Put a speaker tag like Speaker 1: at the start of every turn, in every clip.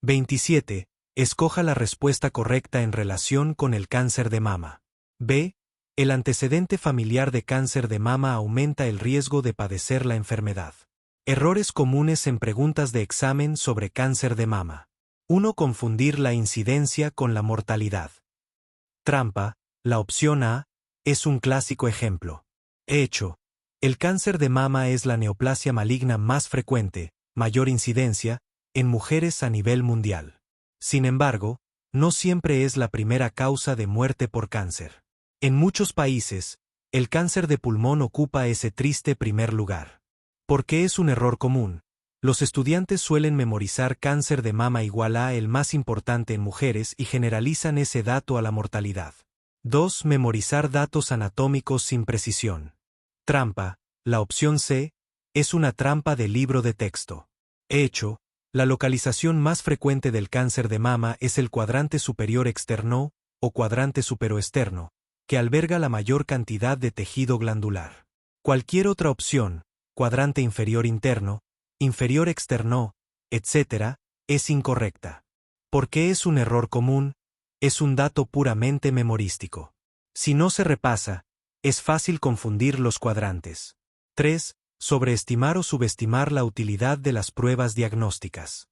Speaker 1: 27. Escoja la respuesta correcta en relación con el cáncer de mama. B. El antecedente familiar de cáncer de mama aumenta el riesgo de padecer la enfermedad. Errores comunes en preguntas de examen sobre cáncer de mama. 1. Confundir la incidencia con la mortalidad. Trampa, la opción A, es un clásico ejemplo. Hecho. El cáncer de mama es la neoplasia maligna más frecuente, mayor incidencia, en mujeres a nivel mundial. Sin embargo, no siempre es la primera causa de muerte por cáncer. En muchos países, el cáncer de pulmón ocupa ese triste primer lugar. ¿Por qué es un error común? Los estudiantes suelen memorizar cáncer de mama igual a el más importante en mujeres y generalizan ese dato a la mortalidad. 2. Memorizar datos anatómicos sin precisión. Trampa, la opción C, es una trampa de libro de texto. Hecho, la localización más frecuente del cáncer de mama es el cuadrante superior externo, o cuadrante superoexterno, que alberga la mayor cantidad de tejido glandular. Cualquier otra opción, cuadrante inferior interno, inferior externo, etc., es incorrecta. ¿Por qué es un error común? Es un dato puramente memorístico. Si no se repasa, es fácil confundir los cuadrantes. 3. Sobreestimar o subestimar la utilidad de las pruebas diagnósticas.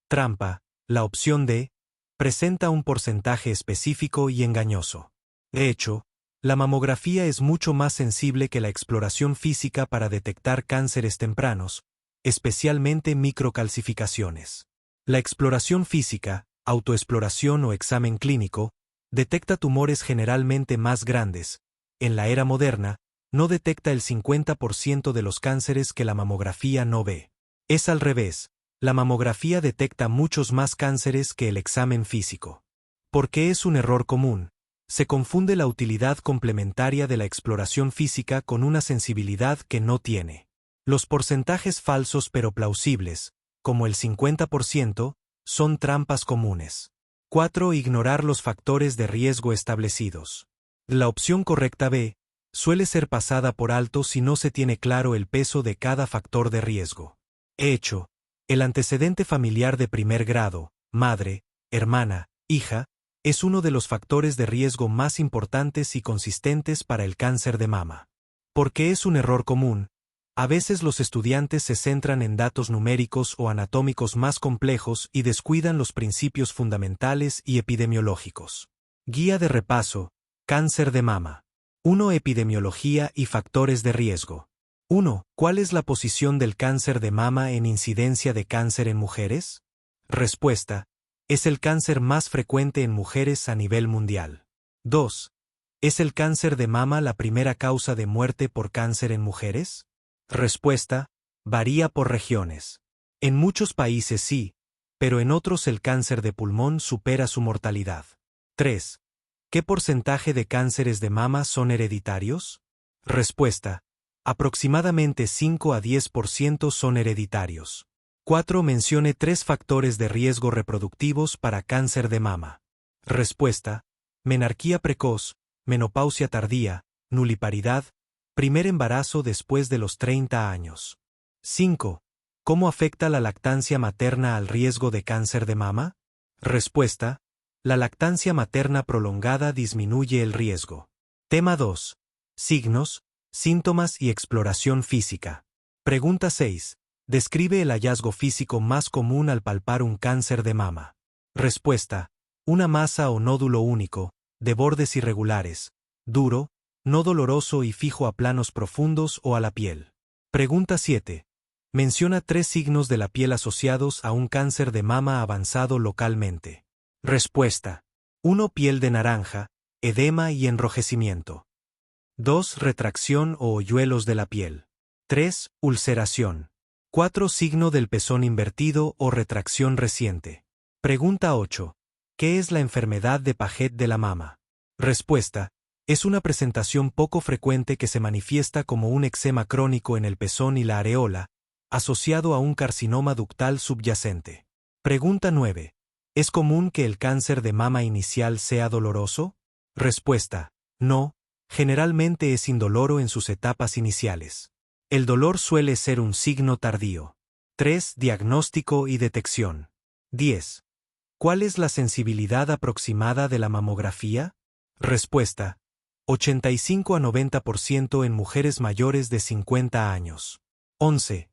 Speaker 1: Trampa, la opción D, presenta un porcentaje específico y engañoso. De hecho, la mamografía es mucho más sensible que la exploración física para detectar cánceres tempranos, especialmente microcalcificaciones. La exploración física, autoexploración o examen clínico, detecta tumores generalmente más grandes. En la era moderna, no detecta el 50% de los cánceres que la mamografía no ve. Es al revés, la mamografía detecta muchos más cánceres que el examen físico. ¿Por qué es un error común? Se confunde la utilidad complementaria de la exploración física con una sensibilidad que no tiene. Los porcentajes falsos pero plausibles, como el 50%, son trampas comunes. 4. Ignorar los factores de riesgo establecidos. La opción correcta B suele ser pasada por alto si no se tiene claro el peso de cada factor de riesgo. Hecho. El antecedente familiar de primer grado, madre, hermana, hija, es uno de los factores de riesgo más importantes y consistentes para el cáncer de mama. ¿Por qué es un error común? A veces los estudiantes se centran en datos numéricos o anatómicos más complejos y descuidan los principios fundamentales y epidemiológicos. Guía de repaso. Cáncer de mama. 1. Epidemiología y factores de riesgo. 1. ¿Cuál es la posición del cáncer de mama en incidencia de cáncer en mujeres? Respuesta. Es el cáncer más frecuente en mujeres a nivel mundial. 2. ¿Es el cáncer de mama la primera causa de muerte por cáncer en mujeres? Respuesta. Varía por regiones. En muchos países sí, pero en otros el cáncer de pulmón supera su mortalidad. 3. ¿Qué porcentaje de cánceres de mama son hereditarios? Respuesta. Aproximadamente 5 a 10% son hereditarios. 4. Mencione 3 factores de riesgo reproductivos para cáncer de mama. Respuesta. Menarquía precoz, menopausia tardía, nuliparidad, primer embarazo después de los 30 años. 5. ¿Cómo afecta la lactancia materna al riesgo de cáncer de mama? Respuesta. La lactancia materna prolongada disminuye el riesgo. Tema 2. Signos, síntomas y exploración física. Pregunta 6. Describe el hallazgo físico más común al palpar un cáncer de mama. Respuesta. Una masa o nódulo único, de bordes irregulares, duro, no doloroso y fijo a planos profundos o a la piel. Pregunta 7. Menciona 3 signos de la piel asociados a un cáncer de mama avanzado localmente. Respuesta. 1. Piel de naranja, edema y enrojecimiento. 2. Retracción o hoyuelos de la piel. 3. Ulceración. 4. Signo del pezón invertido o retracción reciente. Pregunta 8. ¿Qué es la enfermedad de Paget de la mama? Respuesta. Es una presentación poco frecuente que se manifiesta como un eczema crónico en el pezón y la areola, asociado a un carcinoma ductal subyacente. Pregunta 9. ¿Es común que el cáncer de mama inicial sea doloroso? Respuesta. No, generalmente es indoloro en sus etapas iniciales. El dolor suele ser un signo tardío. 3. Diagnóstico y detección. 10. ¿Cuál es la sensibilidad aproximada de la mamografía? Respuesta: 85 a 90% en mujeres mayores de 50 años. 11.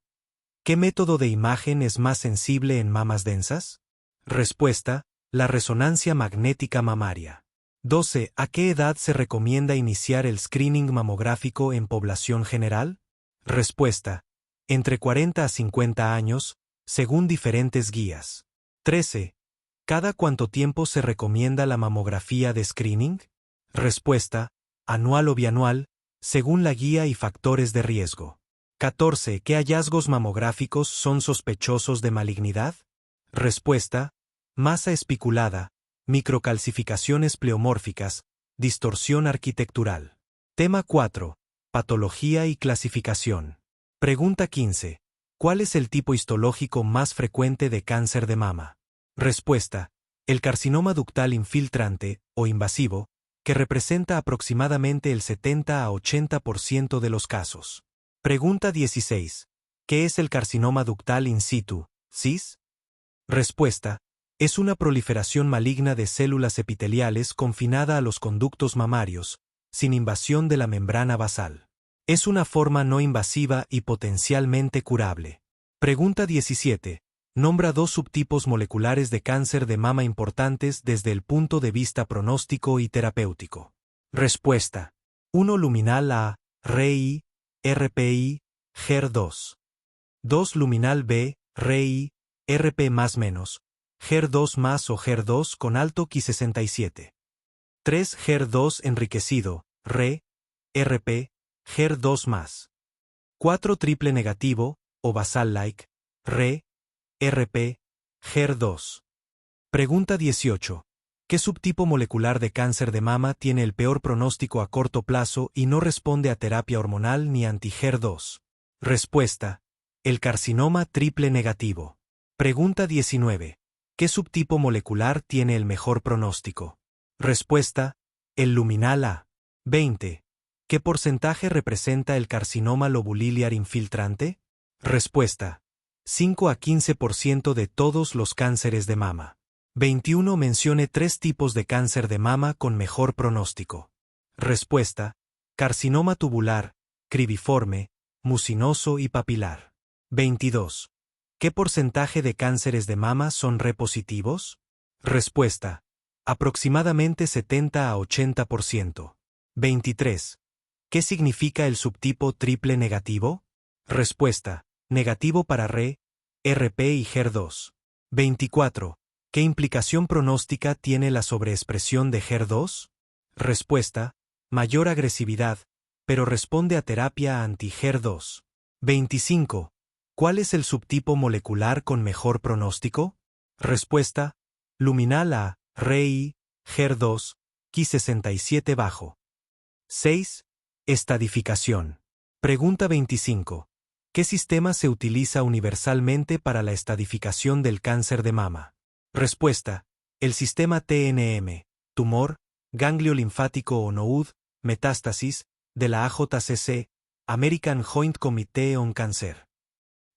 Speaker 1: ¿Qué método de imagen es más sensible en mamas densas? Respuesta: la resonancia magnética mamaria. 12. ¿A qué edad se recomienda iniciar el screening mamográfico en población general? Respuesta: entre 40 a 50 años, según diferentes guías. 13. ¿Cada cuánto tiempo se recomienda la mamografía de screening? Respuesta: anual o bianual, según la guía y factores de riesgo. 14. ¿Qué hallazgos mamográficos son sospechosos de malignidad? Respuesta: masa espiculada, microcalcificaciones pleomórficas, distorsión arquitectural. Tema 4. Patología y clasificación. Pregunta 15. ¿Cuál es el tipo histológico más frecuente de cáncer de mama? Respuesta: el carcinoma ductal infiltrante, o invasivo, que representa aproximadamente el 70 a 80% de los casos. Pregunta 16. ¿Qué es el carcinoma ductal in situ, CIS? Respuesta: es una proliferación maligna de células epiteliales confinada a los conductos mamarios, sin invasión de la membrana basal. Es una forma no invasiva y potencialmente curable. Pregunta 17. Nombra dos subtipos moleculares de cáncer de mama importantes desde el punto de vista pronóstico y terapéutico. Respuesta: 1. Luminal A, RI, RPI, HER2. 2. Luminal B, RI, RP más menos, HER2 más o HER2 con alto Ki67. 3. HER2 enriquecido, RE, RP, HER2 más. 4. Triple negativo, o basal-like, RE, RP, HER2. Pregunta 18. ¿Qué subtipo molecular de cáncer de mama tiene el peor pronóstico a corto plazo y no responde a terapia hormonal ni anti-HER2? Respuesta: el carcinoma triple negativo. Pregunta 19. ¿Qué subtipo molecular tiene el mejor pronóstico? Respuesta: el luminal A. 20. ¿Qué porcentaje representa el carcinoma lobuliliar infiltrante? Respuesta: 5 a 15% de todos los cánceres de mama. 21. Mencione 3 tipos de cáncer de mama con mejor pronóstico. Respuesta: carcinoma tubular, cribiforme, mucinoso y papilar. 22. ¿Qué porcentaje de cánceres de mama son repositivos? Respuesta: aproximadamente 70 a 80%. 23. ¿Qué significa el subtipo triple negativo? Respuesta: negativo para RE, RP y HER2. 24. ¿Qué implicación pronóstica tiene la sobreexpresión de HER2? Respuesta: mayor agresividad, pero responde a terapia anti-HER2. 25. ¿Cuál es el subtipo molecular con mejor pronóstico? Respuesta: luminal A, RI, HER2, Ki67 bajo. 6. Estadificación. Pregunta 25. ¿Qué sistema se utiliza universalmente para la estadificación del cáncer de mama? Respuesta: el sistema TNM, tumor, ganglio linfático o NOUD, metástasis, de la AJCC, American Joint Committee on Cancer.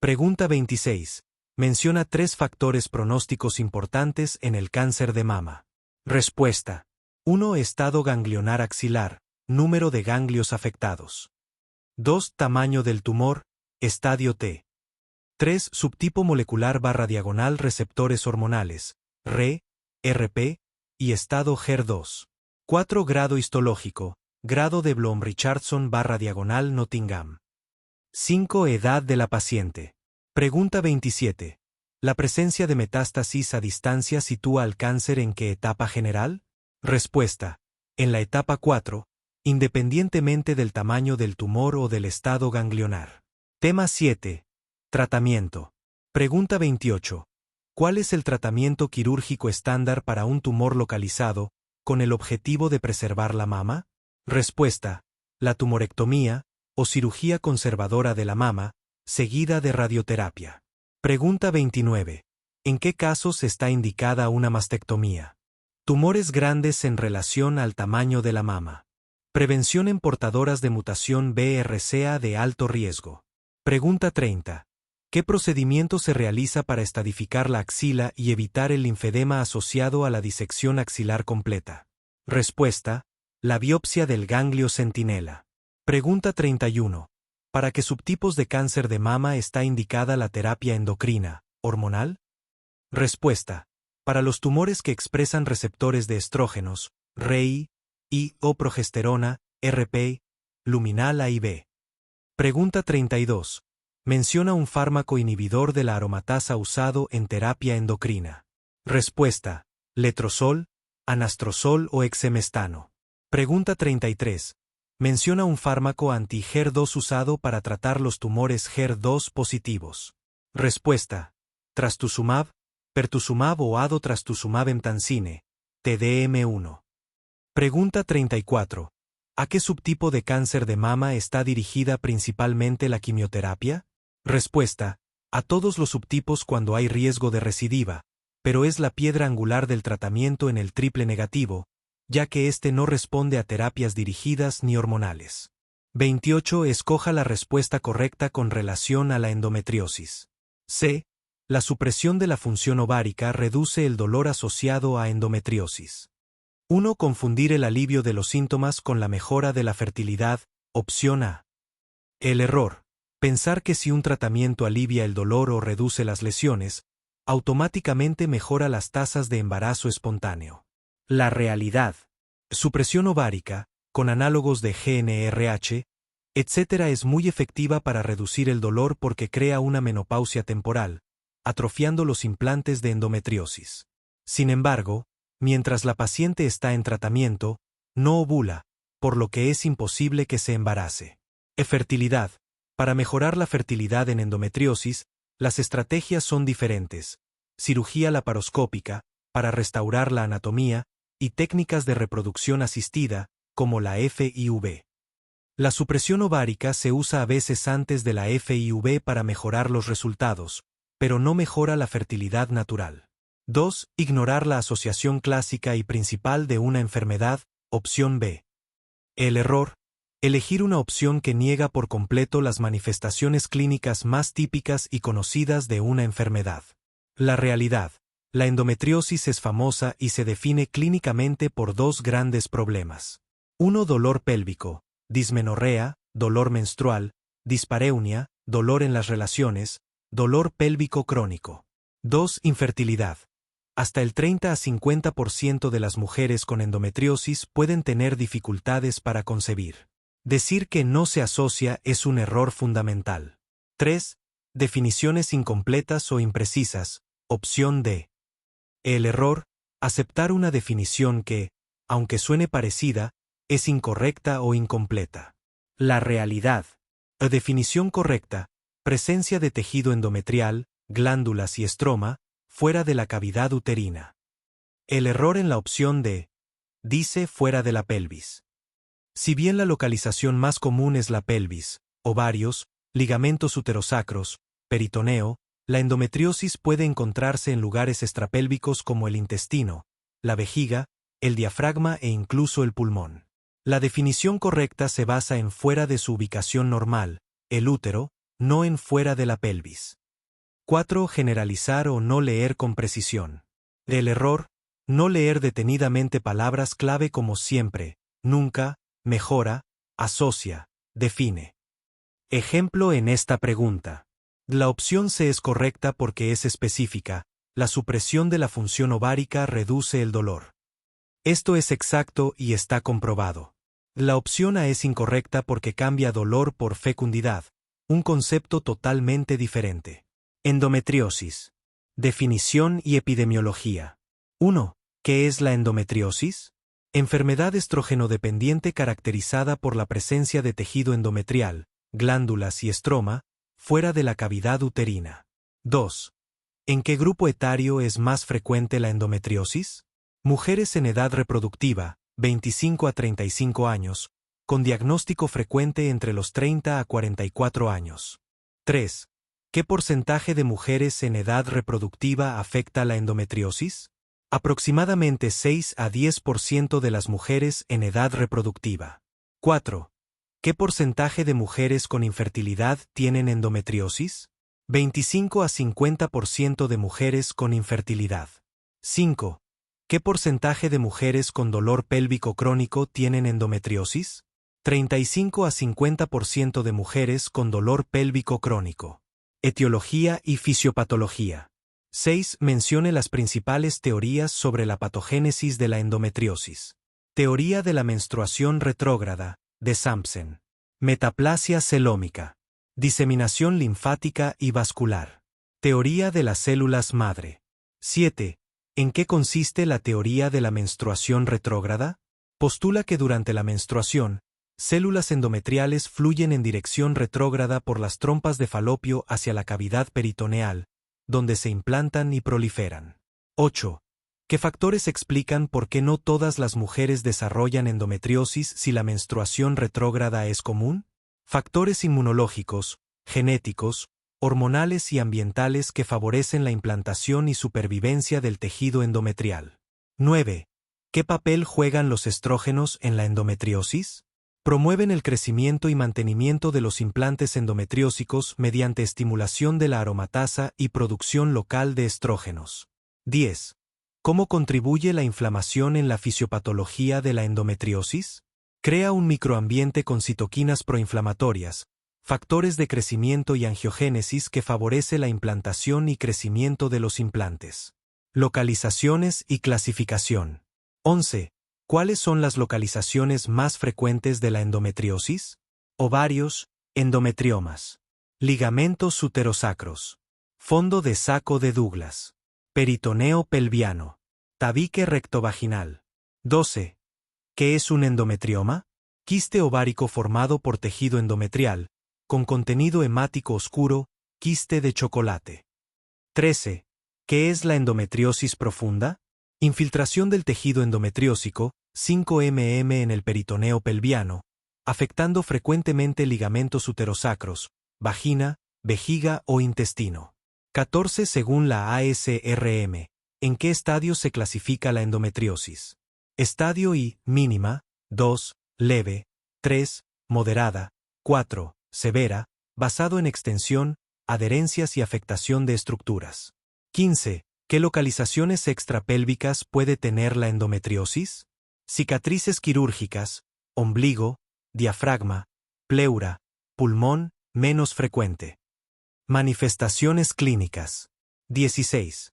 Speaker 1: Pregunta 26. Menciona 3 factores pronósticos importantes en el cáncer de mama. Respuesta: 1. Estado ganglionar axilar, número de ganglios afectados. 2. Tamaño del tumor, estadio T. 3. Subtipo molecular / diagonal receptores hormonales, RE, RP, y estado HER2. 4. Grado histológico, grado de Blom-Richardson / diagonal Nottingham. 5. Edad de la paciente. Pregunta 27. ¿La presencia de metástasis a distancia sitúa al cáncer en qué etapa general? Respuesta: en la etapa 4, independientemente del tamaño del tumor o del estado ganglionar. Tema 7. Tratamiento. Pregunta 28. ¿Cuál es el tratamiento quirúrgico estándar para un tumor localizado, con el objetivo de preservar la mama? Respuesta: la tumorectomía, o cirugía conservadora de la mama, seguida de radioterapia. Pregunta 29. ¿En qué casos está indicada una mastectomía? Tumores grandes en relación al tamaño de la mama. Prevención en portadoras de mutación BRCA de alto riesgo. Pregunta 30. ¿Qué procedimiento se realiza para estadificar la axila y evitar el linfedema asociado a la disección axilar completa? Respuesta: la biopsia del ganglio centinela. Pregunta 31. ¿Para qué subtipos de cáncer de mama está indicada la terapia endocrina, hormonal? Respuesta: para los tumores que expresan receptores de estrógenos, REI, y o progesterona, RP, luminal A y B. Pregunta 32. Menciona un fármaco inhibidor de la aromatasa usado en terapia endocrina. Respuesta: letrozol, anastrozol o exemestano. Pregunta 33. Menciona un fármaco anti-HER2 usado para tratar los tumores HER2 positivos. Respuesta: trastuzumab, pertuzumab o adotrastuzumab emtansine, TDM1. Pregunta 34. ¿A qué subtipo de cáncer de mama está dirigida principalmente la quimioterapia? Respuesta: a todos los subtipos cuando hay riesgo de recidiva, pero es la piedra angular del tratamiento en el triple negativo, ya que este no responde a terapias dirigidas ni hormonales. 28. Escoja la respuesta correcta con relación a la endometriosis. C. La supresión de la función ovárica reduce el dolor asociado a endometriosis. 1. Confundir el alivio de los síntomas con la mejora de la fertilidad, opción A. El error: pensar que si un tratamiento alivia el dolor o reduce las lesiones, automáticamente mejora las tasas de embarazo espontáneo. La realidad: supresión ovárica, con análogos de GnRH, etc. es muy efectiva para reducir el dolor porque crea una menopausia temporal, atrofiando los implantes de endometriosis. Sin embargo, mientras la paciente está en tratamiento, no ovula, por lo que es imposible que se embarace. Fertilidad: para mejorar la fertilidad en endometriosis, las estrategias son diferentes: cirugía laparoscópica, para restaurar la anatomía, y técnicas de reproducción asistida, como la FIV. La supresión ovárica se usa a veces antes de la FIV para mejorar los resultados, pero no mejora la fertilidad natural. 2. Ignorar la asociación clásica y principal de una enfermedad, opción B. El error: elegir una opción que niega por completo las manifestaciones clínicas más típicas y conocidas de una enfermedad. La realidad: la endometriosis es famosa y se define clínicamente por dos grandes problemas. 1. Dolor pélvico, dismenorrea, dolor menstrual, dispareunia, dolor en las relaciones, dolor pélvico crónico. 2. Infertilidad. Hasta el 30 a 50% de las mujeres con endometriosis pueden tener dificultades para concebir. Decir que no se asocia es un error fundamental. 3. Definiciones incompletas o imprecisas, opción D. El error: aceptar una definición que, aunque suene parecida, es incorrecta o incompleta. La realidad: la definición correcta: presencia de tejido endometrial, glándulas y estroma, fuera de la cavidad uterina. El error en la opción D dice fuera de la pelvis. Si bien la localización más común es la pelvis, ovarios, ligamentos uterosacros, peritoneo, la endometriosis puede encontrarse en lugares extrapélvicos como el intestino, la vejiga, el diafragma e incluso el pulmón. La definición correcta se basa en fuera de su ubicación normal, el útero, no en fuera de la pelvis. 4. Generalizar o no leer con precisión. El error: no leer detenidamente palabras clave como siempre, nunca, mejora, asocia, define. Ejemplo en esta pregunta. La opción C es correcta porque es específica: la supresión de la función ovárica reduce el dolor. Esto es exacto y está comprobado. La opción A es incorrecta porque cambia dolor por fecundidad, un concepto totalmente diferente. Endometriosis. Definición y epidemiología. 1. ¿Qué es la endometriosis? Enfermedad estrógeno-dependiente caracterizada por la presencia de tejido endometrial, glándulas y estroma, fuera de la cavidad uterina. 2. ¿En qué grupo etario es más frecuente la endometriosis? Mujeres en edad reproductiva, 25 a 35 años, con diagnóstico frecuente entre los 30 a 44 años. 3. ¿Qué porcentaje de mujeres en edad reproductiva afecta la endometriosis? Aproximadamente 6 a 10% de las mujeres en edad reproductiva. 4. ¿Qué porcentaje de mujeres con infertilidad tienen endometriosis? 25 a 50% de mujeres con infertilidad. 5. ¿Qué porcentaje de mujeres con dolor pélvico crónico tienen endometriosis? 35 a 50% de mujeres con dolor pélvico crónico. Etiología y fisiopatología. 6. Mencione las principales teorías sobre la patogénesis de la endometriosis. Teoría de la menstruación retrógrada, de Sampson. Metaplasia celómica. Diseminación linfática y vascular. Teoría de las células madre. 7. ¿En qué consiste la teoría de la menstruación retrógrada? Postula que durante la menstruación, células endometriales fluyen en dirección retrógrada por las trompas de falopio hacia la cavidad peritoneal, donde se implantan y proliferan. 8. ¿Qué factores explican por qué no todas las mujeres desarrollan endometriosis si la menstruación retrógrada es común? Factores inmunológicos, genéticos, hormonales y ambientales que favorecen la implantación y supervivencia del tejido endometrial. 9. ¿Qué papel juegan los estrógenos en la endometriosis? Promueven el crecimiento y mantenimiento de los implantes endometriósicos mediante estimulación de la aromatasa y producción local de estrógenos. 10. ¿Cómo contribuye la inflamación en la fisiopatología de la endometriosis? Crea un microambiente con citoquinas proinflamatorias, factores de crecimiento y angiogénesis que favorece la implantación y crecimiento de los implantes. Localizaciones y clasificación. 11. ¿Cuáles son las localizaciones más frecuentes de la endometriosis? Ovarios, endometriomas. Ligamentos uterosacros. Fondo de saco de Douglas. Peritoneo pelviano. Tabique rectovaginal. 12. ¿Qué es un endometrioma? Quiste ovárico formado por tejido endometrial, con contenido hemático oscuro, quiste de chocolate. 13. ¿Qué es la endometriosis profunda? Infiltración del tejido endometriósico, 5 mm en el peritoneo pelviano, afectando frecuentemente ligamentos uterosacros, vagina, vejiga o intestino. 14. Según la ASRM, ¿en qué estadio se clasifica la endometriosis? Estadio I, mínima, 2, leve, 3, moderada, 4, severa, basado en extensión, adherencias y afectación de estructuras. 15. ¿Qué localizaciones extrapélvicas puede tener la endometriosis? Cicatrices quirúrgicas, ombligo, diafragma, pleura, pulmón, menos frecuente. Manifestaciones clínicas. 16.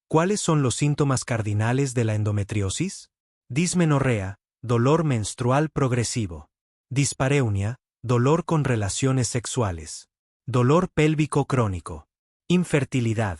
Speaker 1: ¿Cuáles son los síntomas cardinales de la endometriosis? Dismenorrea, dolor menstrual progresivo. Dispareunia, dolor con relaciones sexuales. Dolor pélvico crónico. Infertilidad.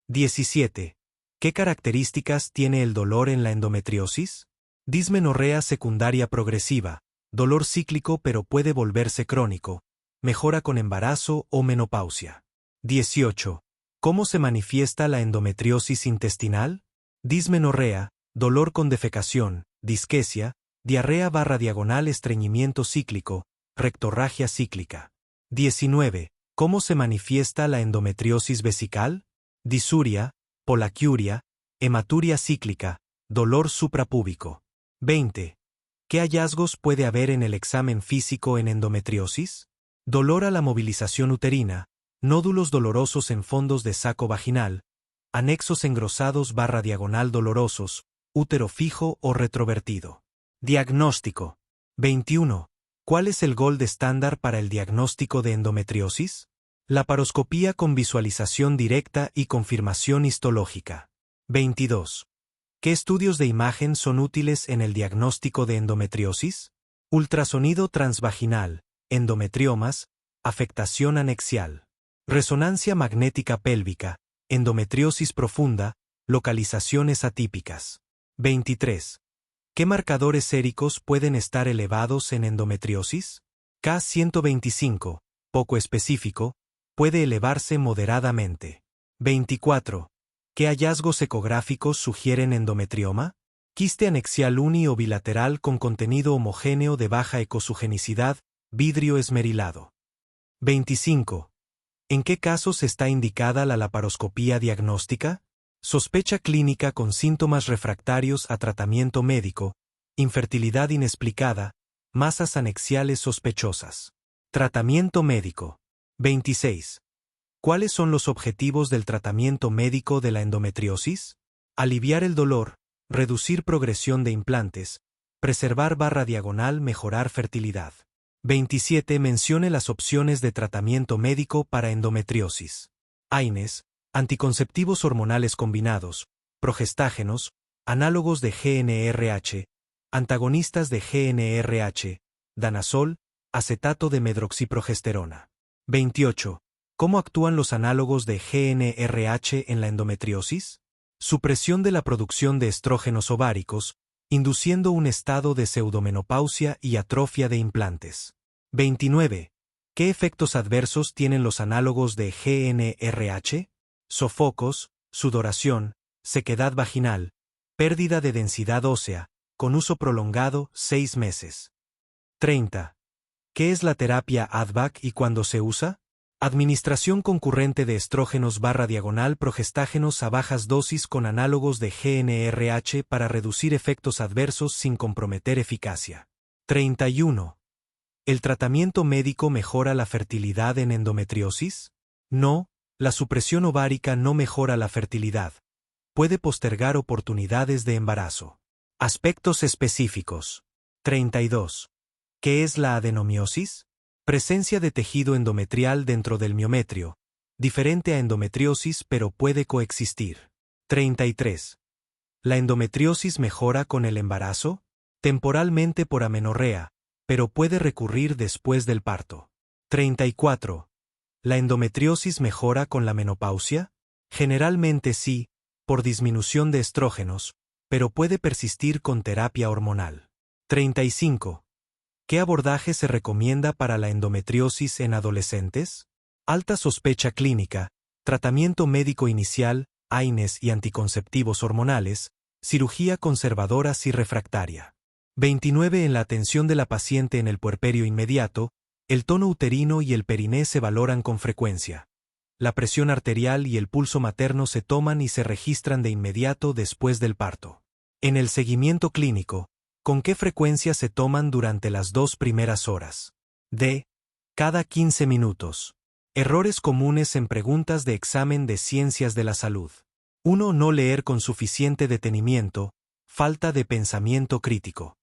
Speaker 1: 17. ¿Qué características tiene el dolor en la endometriosis? Dismenorrea secundaria progresiva, dolor cíclico pero puede volverse crónico, mejora con embarazo o menopausia. 18. ¿Cómo se manifiesta la endometriosis intestinal? Dismenorrea, dolor con defecación, disquesia, diarrea / estreñimiento cíclico, rectorragia cíclica. 19. ¿Cómo se manifiesta la endometriosis vesical? Disuria, polaquiuria, hematuria cíclica, dolor suprapúbico. 20. ¿Qué hallazgos puede haber en el examen físico en endometriosis? Dolor a la movilización uterina, nódulos dolorosos en fondos de saco vaginal, anexos engrosados / dolorosos, útero fijo o retrovertido. Diagnóstico. 21. ¿Cuál es el gold estándar para el diagnóstico de endometriosis? Laparoscopía con visualización directa y confirmación histológica. 22. ¿Qué estudios de imagen son útiles en el diagnóstico de endometriosis? Ultrasonido transvaginal, endometriomas, afectación anexial. Resonancia magnética pélvica, endometriosis profunda, localizaciones atípicas. 23. ¿Qué marcadores séricos pueden estar elevados en endometriosis? K125, poco específico, puede elevarse moderadamente. 24. ¿Qué hallazgos ecográficos sugieren endometrioma? Quiste anexial uni o bilateral con contenido homogéneo de baja ecosugenicidad, vidrio esmerilado. 25. ¿En qué casos está indicada la laparoscopía diagnóstica? Sospecha clínica con síntomas refractarios a tratamiento médico, infertilidad inexplicada, masas anexiales sospechosas. Tratamiento médico. 26. ¿Cuáles son los objetivos del tratamiento médico de la endometriosis? Aliviar el dolor, reducir progresión de implantes, preservar barra diagonal, mejorar fertilidad. 27. Mencione las opciones de tratamiento médico para endometriosis. AINES, anticonceptivos hormonales combinados, progestágenos, análogos de GnRH, antagonistas de GnRH, danazol, acetato de medroxiprogesterona. 28. ¿Cómo actúan los análogos de GnRH en la endometriosis? Supresión de la producción de estrógenos ováricos, induciendo un estado de pseudomenopausia y atrofia de implantes. 29. ¿Qué efectos adversos tienen los análogos de GnRH? Sofocos, sudoración, sequedad vaginal, pérdida de densidad ósea, con uso prolongado 6 meses. 30. ¿Qué es la terapia ADVAC y cuándo se usa? Administración concurrente de estrógenos barra diagonal progestágenos a bajas dosis con análogos de GnRH para reducir efectos adversos sin comprometer eficacia. 31. ¿El tratamiento médico mejora la fertilidad en endometriosis? No, la supresión ovárica no mejora la fertilidad. Puede postergar oportunidades de embarazo. Aspectos específicos. 32. ¿Qué es la adenomiosis? Presencia de tejido endometrial dentro del miometrio, diferente a endometriosis pero puede coexistir. 33. ¿La endometriosis mejora con el embarazo? Temporalmente por amenorrea, pero puede recurrir después del parto. 34. ¿La endometriosis mejora con la menopausia? Generalmente sí, por disminución de estrógenos, pero puede persistir con terapia hormonal. 35. ¿Qué abordaje se recomienda para la endometriosis en adolescentes? Alta sospecha clínica, tratamiento médico inicial, AINES y anticonceptivos hormonales, cirugía conservadora si refractaria. 29. En la atención de la paciente en el puerperio inmediato, el tono uterino y el periné se valoran con frecuencia. La presión arterial y el pulso materno se toman y se registran de inmediato después del parto. En el seguimiento clínico, ¿con qué frecuencia se toman durante las 2 primeras horas? D. Cada 15 minutos. Errores comunes en preguntas de examen de ciencias de la salud. 1. No leer con suficiente detenimiento, falta de pensamiento crítico.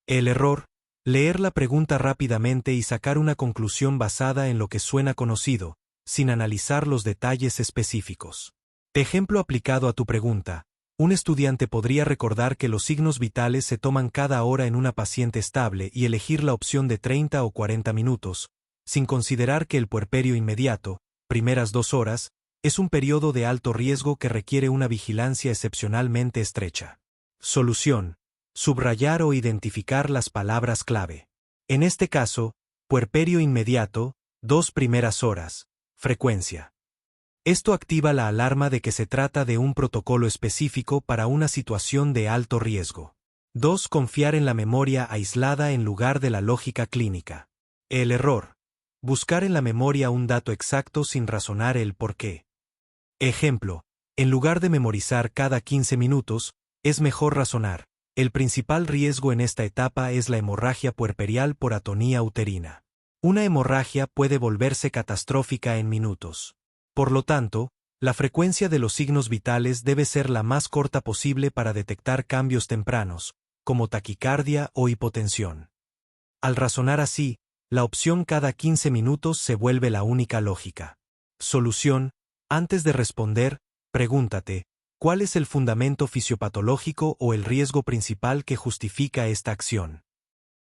Speaker 1: El error: leer la pregunta rápidamente y sacar una conclusión basada en lo que suena conocido, sin analizar los detalles específicos. Ejemplo aplicado a tu pregunta. Un estudiante podría recordar que los signos vitales se toman cada hora en una paciente estable y elegir la opción de 30 o 40 minutos, sin considerar que el puerperio inmediato, primeras 2 horas, es un periodo de alto riesgo que requiere una vigilancia excepcionalmente estrecha. Solución: subrayar o identificar las palabras clave. En este caso, puerperio inmediato, 2 primeras horas, frecuencia. Esto activa la alarma de que se trata de un protocolo específico para una situación de alto riesgo. 2. Confiar en la memoria aislada en lugar de la lógica clínica. El error: buscar en la memoria un dato exacto sin razonar el por qué. Ejemplo: en lugar de memorizar cada 15 minutos, es mejor razonar. El principal riesgo en esta etapa es la hemorragia puerperial por atonía uterina. Una hemorragia puede volverse catastrófica en minutos. Por lo tanto, la frecuencia de los signos vitales debe ser la más corta posible para detectar cambios tempranos, como taquicardia o hipotensión. Al razonar así, la opción cada 15 minutos se vuelve la única lógica. Solución: antes de responder, pregúntate, ¿cuál es el fundamento fisiopatológico o el riesgo principal que justifica esta acción?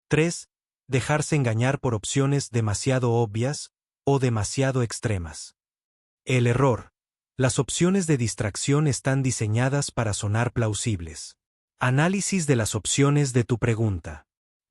Speaker 1: 3. Dejarse engañar por opciones demasiado obvias o demasiado extremas. El error: las opciones de distracción están diseñadas para sonar plausibles. Análisis de las opciones de tu pregunta.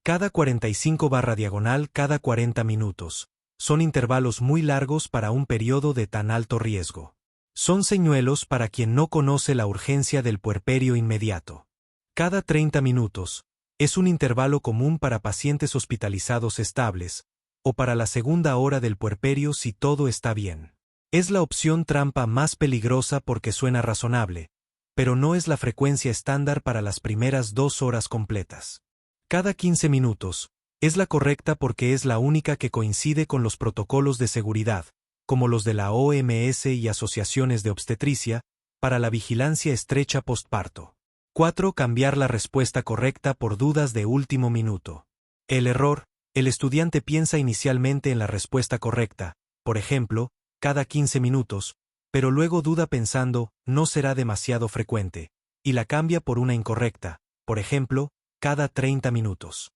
Speaker 1: Cada 45/diagonal cada 40 minutos. Son intervalos muy largos para un periodo de tan alto riesgo. Son señuelos para quien no conoce la urgencia del puerperio inmediato. Cada 30 minutos. Es un intervalo común para pacientes hospitalizados estables, o para la segunda hora del puerperio si todo está bien. Es la opción trampa más peligrosa porque suena razonable, pero no es la frecuencia estándar para las primeras 2 horas completas. Cada 15 minutos, es la correcta porque es la única que coincide con los protocolos de seguridad, como los de la OMS y asociaciones de obstetricia, para la vigilancia estrecha postparto. 4. Cambiar la respuesta correcta por dudas de último minuto. El error: el estudiante piensa inicialmente en la respuesta correcta, por ejemplo, cada 15 minutos, pero luego duda pensando, no será demasiado frecuente, y la cambia por una incorrecta, por ejemplo, cada 30 minutos.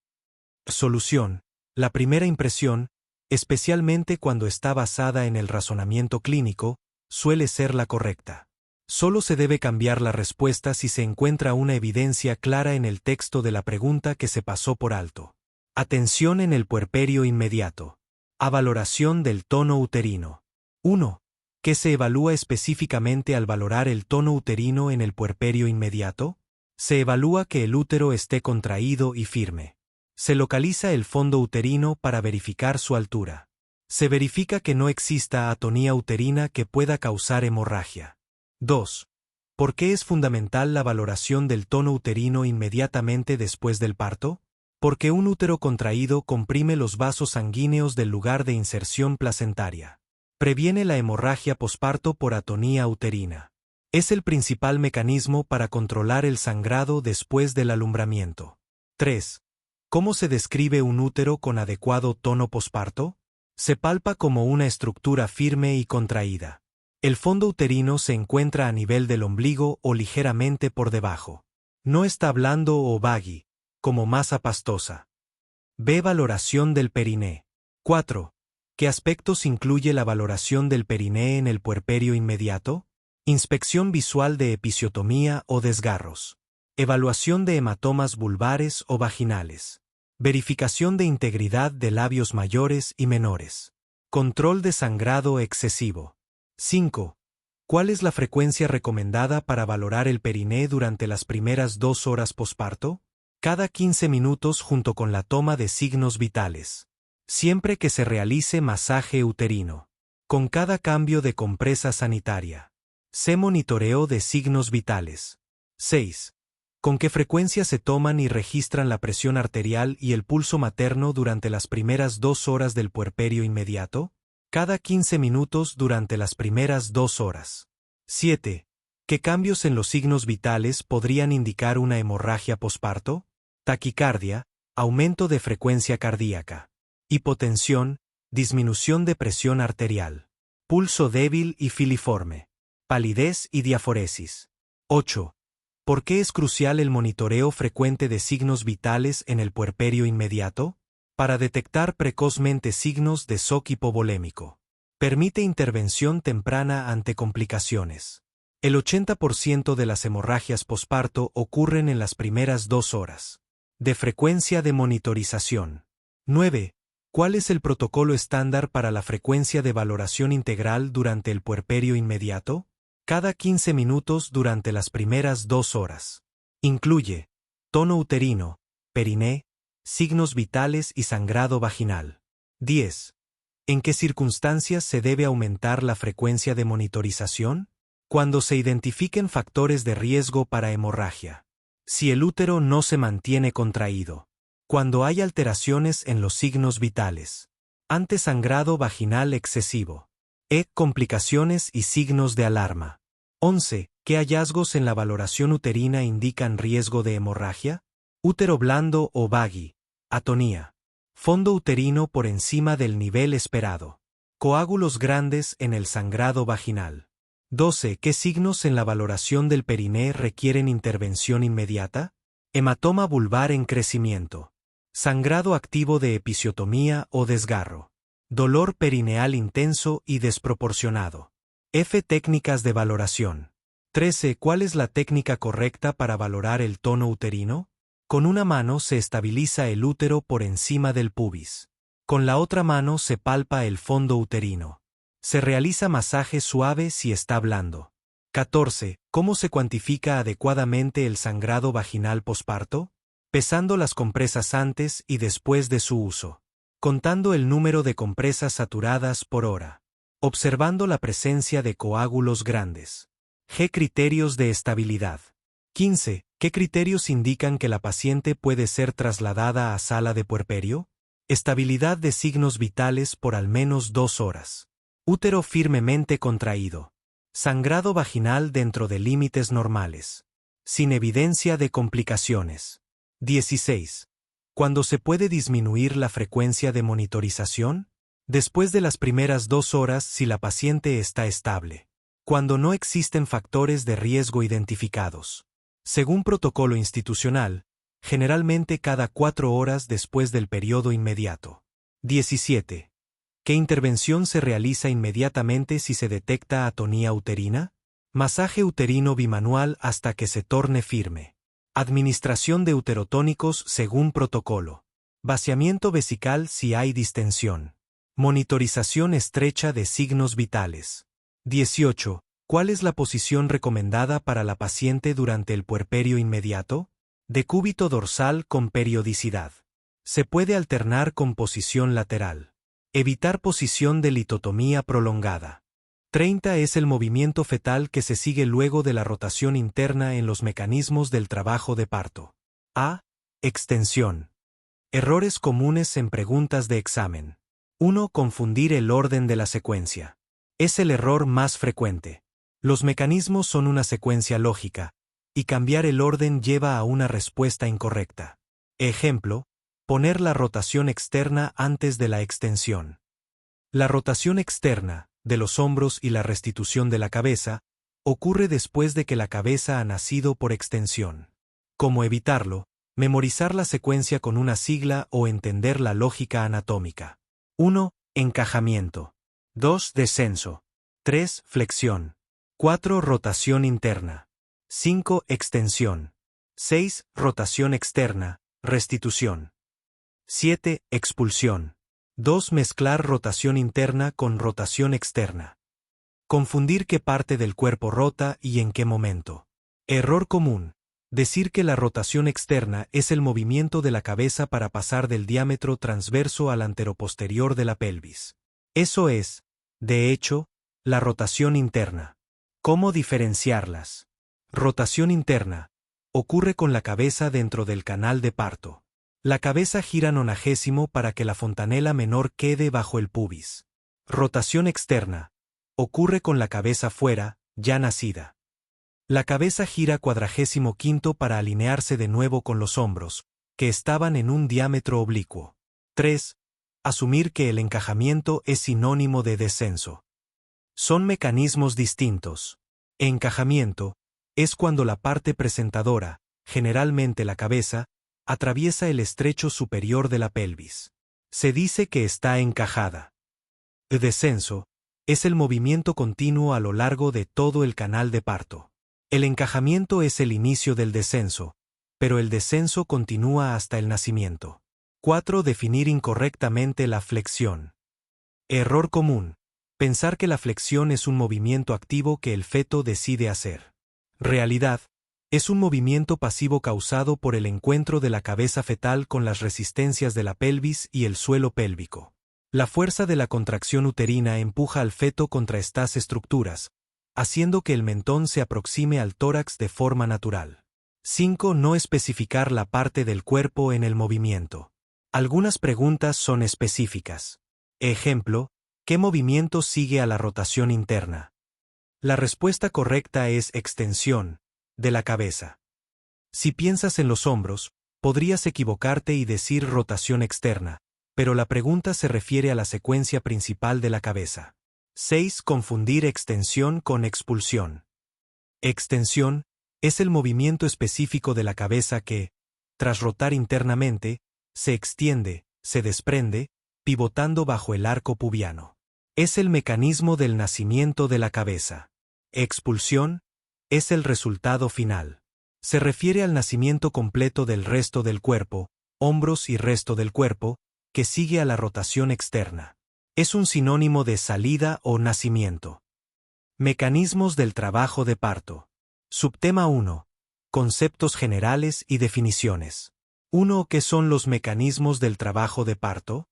Speaker 1: Solución: la primera impresión, especialmente cuando está basada en el razonamiento clínico, suele ser la correcta. Solo se debe cambiar la respuesta si se encuentra una evidencia clara en el texto de la pregunta que se pasó por alto. Atención en el puerperio inmediato. A valoración del tono uterino. 1. ¿Qué se evalúa específicamente al valorar el tono uterino en el puerperio inmediato? Se evalúa que el útero esté contraído y firme. Se localiza el fondo uterino para verificar su altura. Se verifica que no exista atonía uterina que pueda causar hemorragia. 2. ¿Por qué es fundamental la valoración del tono uterino inmediatamente después del parto? Porque un útero contraído comprime los vasos sanguíneos del lugar de inserción placentaria. Previene la hemorragia posparto por atonía uterina. Es el principal mecanismo para controlar el sangrado después del alumbramiento. 3. ¿Cómo se describe un útero con adecuado tono posparto? Se palpa como una estructura firme y contraída. El fondo uterino se encuentra a nivel del ombligo o ligeramente por debajo. No está blando o baggy, como masa pastosa. Ve valoración del periné. 4. ¿Qué aspectos incluye la valoración del periné en el puerperio inmediato? Inspección visual de episiotomía o desgarros. Evaluación de hematomas vulvares o vaginales. Verificación de integridad de labios mayores y menores. Control de sangrado excesivo. 5. ¿Cuál es la frecuencia recomendada para valorar el periné durante las primeras 2 horas posparto? Cada 15 minutos junto con la toma de signos vitales. Siempre que se realice masaje uterino. Con cada cambio de compresa sanitaria. Se monitoreo de signos vitales. 6. ¿Con qué frecuencia se toman y registran la presión arterial y el pulso materno durante las primeras 2 horas del puerperio inmediato? Cada 15 minutos durante las primeras 2 horas. 7. ¿Qué cambios en los signos vitales podrían indicar una hemorragia posparto? Taquicardia, aumento de frecuencia cardíaca. Hipotensión, disminución de presión arterial. Pulso débil y filiforme. Palidez y diaforesis. 8. ¿Por qué es crucial el monitoreo frecuente de signos vitales en el puerperio inmediato? Para detectar precozmente signos de shock hipovolémico. Permite intervención temprana ante complicaciones. El 80% de las hemorragias posparto ocurren en las primeras 2 horas. De frecuencia de monitorización. 9. ¿Cuál es el protocolo estándar para la frecuencia de valoración integral durante el puerperio inmediato? Cada 15 minutos durante las primeras 2 horas. Incluye tono uterino, periné, signos vitales y sangrado vaginal. 10. ¿En qué circunstancias se debe aumentar la frecuencia de monitorización? Cuando se identifiquen factores de riesgo para hemorragia. Si el útero no se mantiene contraído. Cuando hay alteraciones en los signos vitales. Ante sangrado vaginal excesivo. Complicaciones y signos de alarma. 11. ¿Qué hallazgos en la valoración uterina indican riesgo de hemorragia? Útero blando o baggy. Atonía. Fondo uterino por encima del nivel esperado. Coágulos grandes en el sangrado vaginal. 12. ¿Qué signos en la valoración del periné requieren intervención inmediata? Hematoma vulvar en crecimiento. Sangrado activo de episiotomía o desgarro. Dolor perineal intenso y desproporcionado. Técnicas de valoración. 13. ¿Cuál es la técnica correcta para valorar el tono uterino? Con una mano se estabiliza el útero por encima del pubis. Con la otra mano se palpa el fondo uterino. Se realiza masaje suave si está blando. 14. ¿Cómo se cuantifica adecuadamente el sangrado vaginal posparto? Pesando las compresas antes y después de su uso. Contando el número de compresas saturadas por hora. Observando la presencia de coágulos grandes. Criterios de estabilidad. 15. ¿Qué criterios indican que la paciente puede ser trasladada a sala de puerperio? Estabilidad de signos vitales por al menos 2 horas. Útero firmemente contraído. Sangrado vaginal dentro de límites normales. Sin evidencia de complicaciones. 16. ¿Cuándo se puede disminuir la frecuencia de monitorización? Después de las primeras 2 horas si la paciente está estable. Cuando no existen factores de riesgo identificados. Según protocolo institucional, generalmente cada 4 horas después del periodo inmediato. 17. ¿Qué intervención se realiza inmediatamente si se detecta atonía uterina? Masaje uterino bimanual hasta que se torne firme. Administración de uterotónicos según protocolo. Vaciamiento vesical si hay distensión. Monitorización estrecha de signos vitales. 18. ¿Cuál es la posición recomendada para la paciente durante el puerperio inmediato? Decúbito dorsal con periodicidad. Se puede alternar con posición lateral. Evitar posición de litotomía prolongada. 30 es el movimiento fetal que se sigue luego de la rotación interna en los mecanismos del trabajo de parto. A. Extensión. Errores comunes en preguntas de examen. 1. Confundir el orden de la secuencia. Es el error más frecuente. Los mecanismos son una secuencia lógica, y cambiar el orden lleva a una respuesta incorrecta. Ejemplo, poner la rotación externa antes de la extensión. La rotación externa, de los hombros y la restitución de la cabeza, ocurre después de que la cabeza ha nacido por extensión. ¿Cómo evitarlo? Memorizar la secuencia con una sigla o entender la lógica anatómica. 1. Encajamiento. 2. Descenso. 3. Flexión. 4. Rotación interna. 5. Extensión. 6. Rotación externa, restitución. 7. Expulsión. 2. Mezclar rotación interna con rotación externa. Confundir qué parte del cuerpo rota y en qué momento. Error común. Decir que la rotación externa es el movimiento de la cabeza para pasar del diámetro transverso al anteroposterior de la pelvis. Eso es, de hecho, la rotación interna. ¿Cómo diferenciarlas? Rotación interna. Ocurre con la cabeza dentro del canal de parto. La cabeza gira 90 para que la fontanela menor quede bajo el pubis. Rotación externa. Ocurre con la cabeza fuera, ya nacida. La cabeza gira 45 para alinearse de nuevo con los hombros, que estaban en un diámetro oblicuo. 3. Asumir que el encajamiento es sinónimo de descenso. Son mecanismos distintos. Encajamiento es cuando la parte presentadora, generalmente la cabeza, atraviesa el estrecho superior de la pelvis. Se dice que está encajada. El descenso es el movimiento continuo a lo largo de todo el canal de parto. El encajamiento es el inicio del descenso, pero el descenso continúa hasta el nacimiento. 4. Definir incorrectamente la flexión. Error común. Pensar que la flexión es un movimiento activo que el feto decide hacer. Realidad. Es un movimiento pasivo causado por el encuentro de la cabeza fetal con las resistencias de la pelvis y el suelo pélvico. La fuerza de la contracción uterina empuja al feto contra estas estructuras, haciendo que el mentón se aproxime al tórax de forma natural. 5. No especificar la parte del cuerpo en el movimiento. Algunas preguntas son específicas. Ejemplo, ¿qué movimiento sigue a la rotación interna? La respuesta correcta es extensión, de la cabeza. Si piensas en los hombros, podrías equivocarte y decir rotación externa, pero la pregunta se refiere a la secuencia principal de la cabeza. 6. Confundir extensión con expulsión. Extensión es el movimiento específico de la cabeza que, tras rotar internamente, se extiende, se desprende, pivotando bajo el arco pubiano. Es el mecanismo del nacimiento de la cabeza. Expulsión es el resultado final. Se refiere al nacimiento completo del resto del cuerpo, hombros y resto del cuerpo, que sigue a la rotación externa. Es un sinónimo de salida o nacimiento. Mecanismos del trabajo de parto. Subtema 1. Conceptos generales y definiciones. 1. ¿Qué son los mecanismos del trabajo de parto?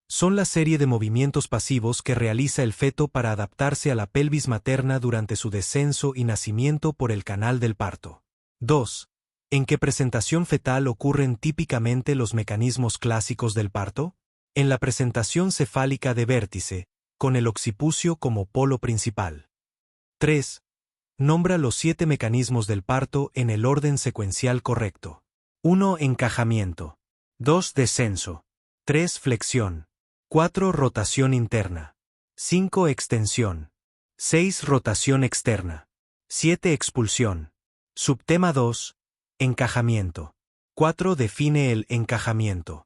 Speaker 1: Son la serie de movimientos pasivos que realiza el feto para adaptarse a la pelvis materna durante su descenso y nacimiento por el canal del parto. 2. ¿En qué presentación fetal ocurren típicamente los mecanismos clásicos del parto? En la presentación cefálica de vértice, con el occipucio como polo principal. 3. Nombra los 7 mecanismos del parto en el orden secuencial correcto. 1. Encajamiento. 2. Descenso. 3. Flexión. 4. Rotación interna. 5. Extensión. 6. Rotación externa. 7. Expulsión. Subtema 2. Encajamiento. 4. Define el encajamiento.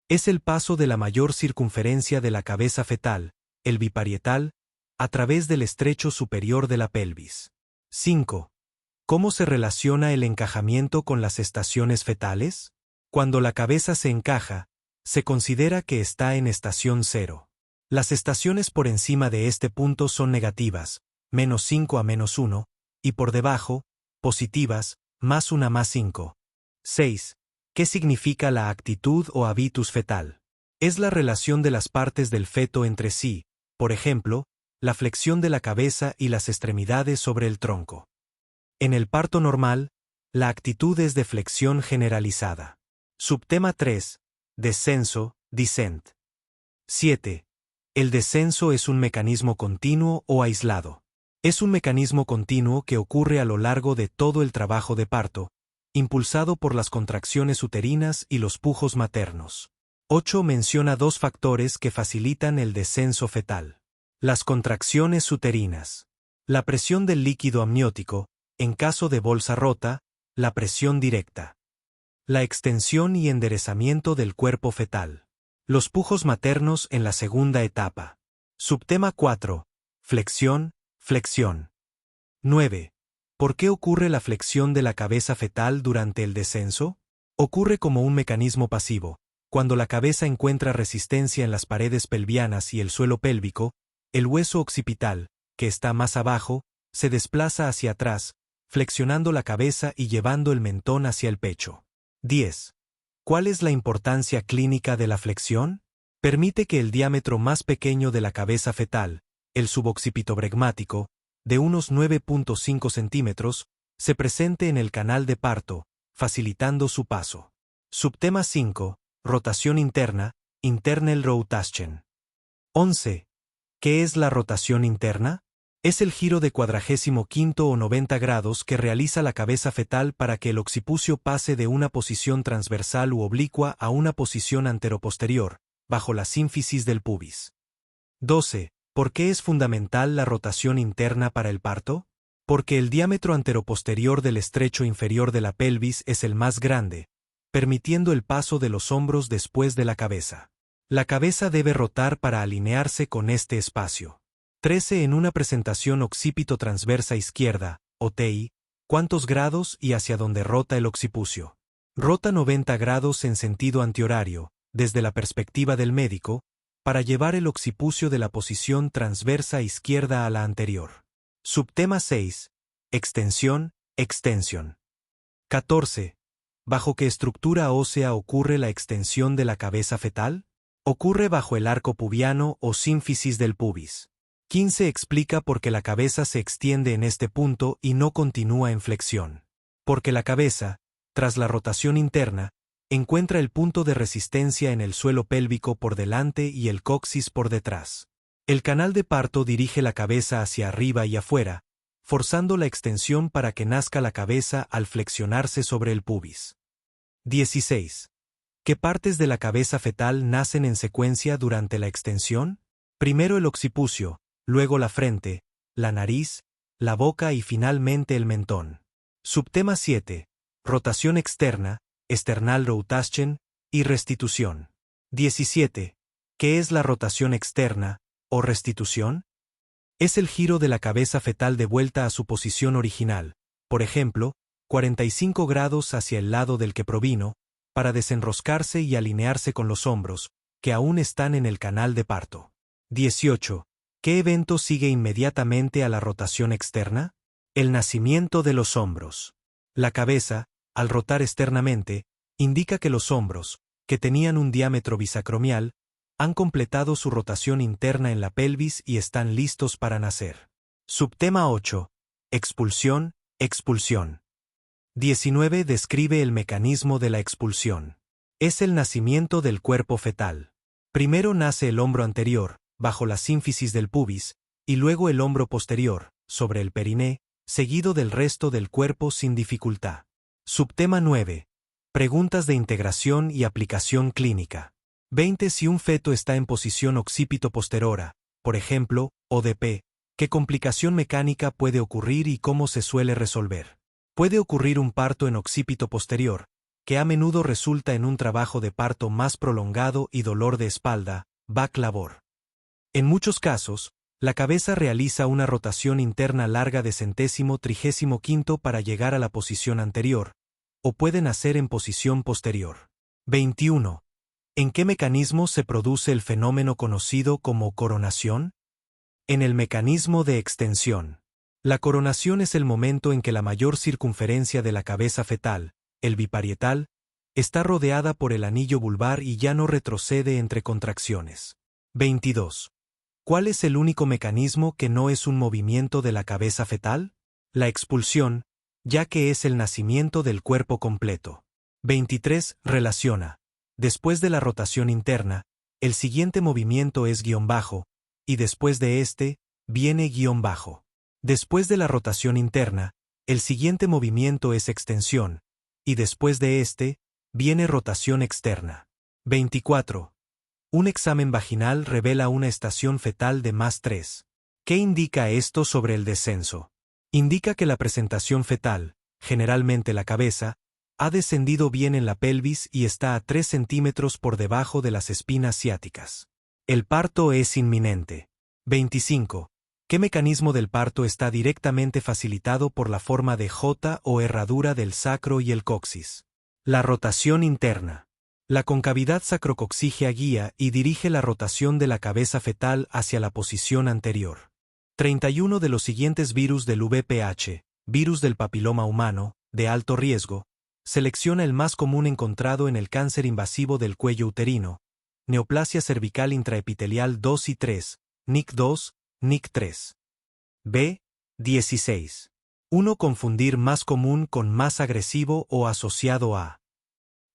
Speaker 1: Es el paso de la mayor circunferencia de la cabeza fetal, el biparietal, a través del estrecho superior de la pelvis. 5. ¿Cómo se relaciona el encajamiento con las estaciones fetales? Cuando la cabeza se encaja, se considera que está en estación 0. Las estaciones por encima de este punto son negativas, -5 a -1, y por debajo, positivas, +1 a +5. 6. ¿Qué significa la actitud o habitus fetal? Es la relación de las partes del feto entre sí, por ejemplo, la flexión de la cabeza y las extremidades sobre el tronco. En el parto normal, la actitud es de flexión generalizada. Subtema 3. Descenso, descent. 7. ¿El descenso es un mecanismo continuo o aislado? Es un mecanismo continuo que ocurre a lo largo de todo el trabajo de parto, impulsado por las contracciones uterinas y los pujos maternos. 8. Menciona 2 factores que facilitan el descenso fetal. Las contracciones uterinas. La presión del líquido amniótico, en caso de bolsa rota, la presión directa. La extensión y enderezamiento del cuerpo fetal. Los pujos maternos en la segunda etapa. Subtema 4. Flexión, flexión. 9. ¿Por qué ocurre la flexión de la cabeza fetal durante el descenso? Ocurre como un mecanismo pasivo. Cuando la cabeza encuentra resistencia en las paredes pelvianas y el suelo pélvico, el hueso occipital, que está más abajo, se desplaza hacia atrás, flexionando la cabeza y llevando el mentón hacia el pecho. 10. ¿Cuál es la importancia clínica de la flexión? Permite que el diámetro más pequeño de la cabeza fetal, el suboccipitobregmático, de unos 9.5 centímetros, se presente en el canal de parto, facilitando su paso. Subtema 5. Rotación interna, internal rotation. 11. ¿Qué es la rotación interna? Es el giro de 45 o 90 grados que realiza la cabeza fetal para que el occipucio pase de una posición transversal u oblicua a una posición anteroposterior, bajo la sínfisis del pubis. 12. ¿Por qué es fundamental la rotación interna para el parto? Porque el diámetro anteroposterior del estrecho inferior de la pelvis es el más grande, permitiendo el paso de los hombros después de la cabeza. La cabeza debe rotar para alinearse con este espacio. 13. En una presentación occipito transversa izquierda, OTI, ¿cuántos grados y hacia dónde rota el occipucio? Rota 90 grados en sentido antihorario, desde la perspectiva del médico, para llevar el occipucio de la posición transversa izquierda a la anterior. Subtema 6. Extensión, extensión. 14. ¿Bajo qué estructura ósea ocurre la extensión de la cabeza fetal? Ocurre bajo el arco pubiano o sínfisis del pubis. 15. Explica por qué la cabeza se extiende en este punto y no continúa en flexión. Porque la cabeza, tras la rotación interna, encuentra el punto de resistencia en el suelo pélvico por delante y el coxis por detrás. El canal de parto dirige la cabeza hacia arriba y afuera, forzando la extensión para que nazca la cabeza al flexionarse sobre el pubis. 16. ¿Qué partes de la cabeza fetal nacen en secuencia durante la extensión? Primero el occipucio, luego la frente, la nariz, la boca y finalmente el mentón. Subtema 7. Rotación externa, external rotation, y restitución. 17. ¿Qué es la rotación externa, o restitución? Es el giro de la cabeza fetal de vuelta a su posición original, por ejemplo, 45 grados hacia el lado del que provino, para desenroscarse y alinearse con los hombros, que aún están en el canal de parto. 18. ¿Qué evento sigue inmediatamente a la rotación externa? El nacimiento de los hombros. La cabeza, al rotar externamente, indica que los hombros, que tenían un diámetro bisacromial, han completado su rotación interna en la pelvis y están listos para nacer. Subtema 8. Expulsión, expulsión. 19. Describe el mecanismo de la expulsión. Es el nacimiento del cuerpo fetal. Primero nace el hombro anterior, bajo la sínfisis del pubis, y luego el hombro posterior, sobre el periné, seguido del resto del cuerpo sin dificultad. Subtema 9. Preguntas de integración y aplicación clínica. 20. Si un feto está en posición occipito-posterior, por ejemplo, ODP, ¿qué complicación mecánica puede ocurrir y cómo se suele resolver? Puede ocurrir un parto en occipito posterior, que a menudo resulta en un trabajo de parto más prolongado y dolor de espalda, back labor. En muchos casos, la cabeza realiza una rotación interna larga de 135 para llegar a la posición anterior, o puede nacer en posición posterior. 21. ¿En qué mecanismo se produce el fenómeno conocido como coronación? En el mecanismo de extensión. La coronación es el momento en que la mayor circunferencia de la cabeza fetal, el biparietal, está rodeada por el anillo vulvar y ya no retrocede entre contracciones. 22. ¿Cuál es el único mecanismo que no es un movimiento de la cabeza fetal? La expulsión, ya que es el nacimiento del cuerpo completo. 23. Relaciona. Después de la rotación interna, el siguiente movimiento es guión bajo, y después de este, viene guión bajo. Después de la rotación interna, el siguiente movimiento es extensión, y después de este, viene rotación externa. 24. Un examen vaginal revela una estación fetal de +3. ¿Qué indica esto sobre el descenso? Indica que la presentación fetal, generalmente la cabeza, ha descendido bien en la pelvis y está a 3 centímetros por debajo de las espinas ciáticas. El parto es inminente. 25. ¿Qué mecanismo del parto está directamente facilitado por la forma de J o herradura del sacro y el coxis? La rotación interna. La concavidad sacrocoxígea guía y dirige la rotación de la cabeza fetal hacia la posición anterior. 31 de los siguientes virus del VPH, virus del papiloma humano, de alto riesgo, selecciona el más común encontrado en el cáncer invasivo del cuello uterino, neoplasia cervical intraepitelial 2 y 3, NIC2, NIC3. B. 16. 1. Confundir más común con más agresivo o asociado a.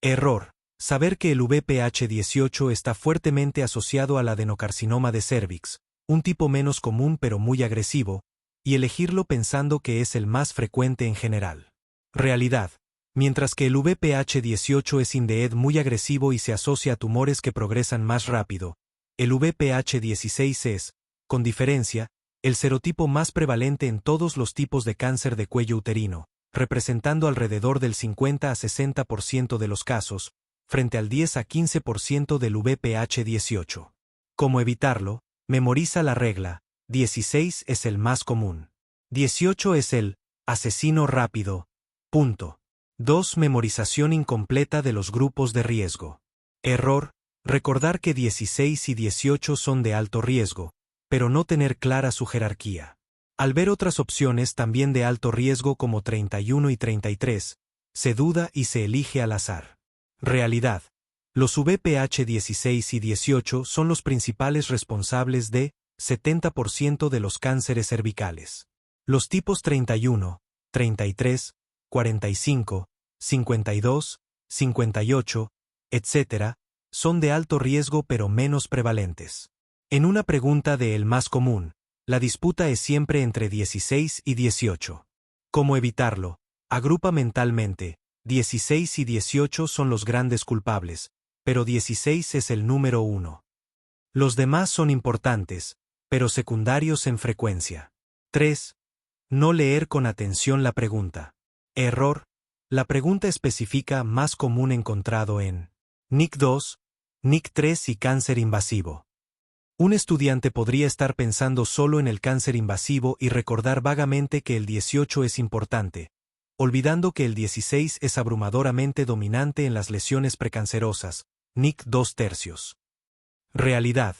Speaker 1: Error. Saber que el VPH18 está fuertemente asociado al adenocarcinoma de cérvix, un tipo menos común pero muy agresivo, y elegirlo pensando que es el más frecuente en general. Realidad. Mientras que el VPH18 es indeed muy agresivo y se asocia a tumores que progresan más rápido, el VPH16 es, con diferencia, el serotipo más prevalente en todos los tipos de cáncer de cuello uterino, representando alrededor del 50 a 60% de los casos, frente al 10 a 15% del VPH18. ¿Cómo evitarlo? Memoriza la regla: 16 es el más común. 18 es el asesino rápido. Punto. 2. Memorización incompleta de los grupos de riesgo. Error. Recordar que 16 y 18 son de alto riesgo, pero no tener clara su jerarquía. Al ver otras opciones también de alto riesgo como 31 y 33, se duda y se elige al azar. Realidad. Los VPH16 y 18 son los principales responsables de 70% de los cánceres cervicales. Los tipos 31, 33, 45, 52, 58, etc., son de alto riesgo pero menos prevalentes. En una pregunta de el más común, la disputa es siempre entre 16 y 18. ¿Cómo evitarlo? Agrupa mentalmente: 16 y 18 son los grandes culpables, pero 16 es el número 1. Los demás son importantes, pero secundarios en frecuencia. 3. No leer con atención la pregunta. Error. La pregunta especifica más común encontrado en NIC2, NIC3 y cáncer invasivo. Un estudiante podría estar pensando solo en el cáncer invasivo y recordar vagamente que el 18 es importante, olvidando que el 16 es abrumadoramente dominante en las lesiones precancerosas, NIC 2/3. Realidad.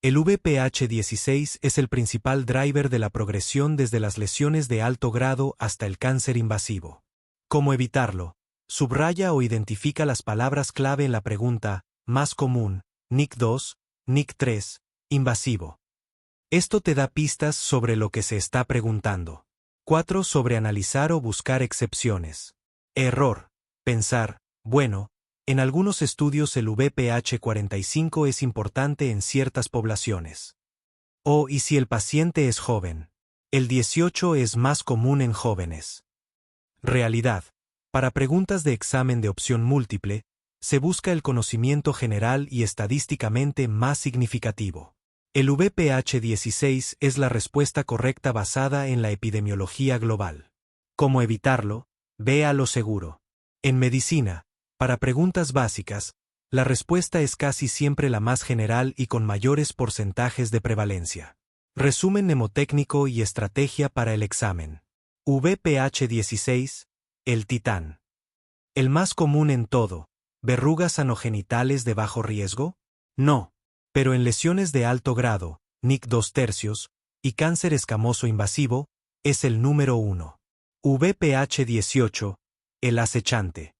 Speaker 1: El VPH16 es el principal driver de la progresión desde las lesiones de alto grado hasta el cáncer invasivo. ¿Cómo evitarlo? Subraya o identifica las palabras clave en la pregunta: más común, NIC2, NIC3, invasivo. Esto te da pistas sobre lo que se está preguntando. 4. Sobre analizar o buscar excepciones. Error. Pensar: bueno, en algunos estudios el VPH45 es importante en ciertas poblaciones. ¿Y si el paciente es joven? El 18 es más común en jóvenes. Realidad. Para preguntas de examen de opción múltiple, se busca el conocimiento general y estadísticamente más significativo. El VPH16 es la respuesta correcta basada en la epidemiología global. ¿Cómo evitarlo? Ve a lo seguro. En medicina, para preguntas básicas, la respuesta es casi siempre la más general y con mayores porcentajes de prevalencia. Resumen mnemotécnico y estrategia para el examen. VPH16, el titán. ¿El más común en todo? ¿Verrugas anogenitales de bajo riesgo? No. Pero en lesiones de alto grado, NIC 2/3, y cáncer escamoso invasivo, es el número 1. VPH18, el acechante.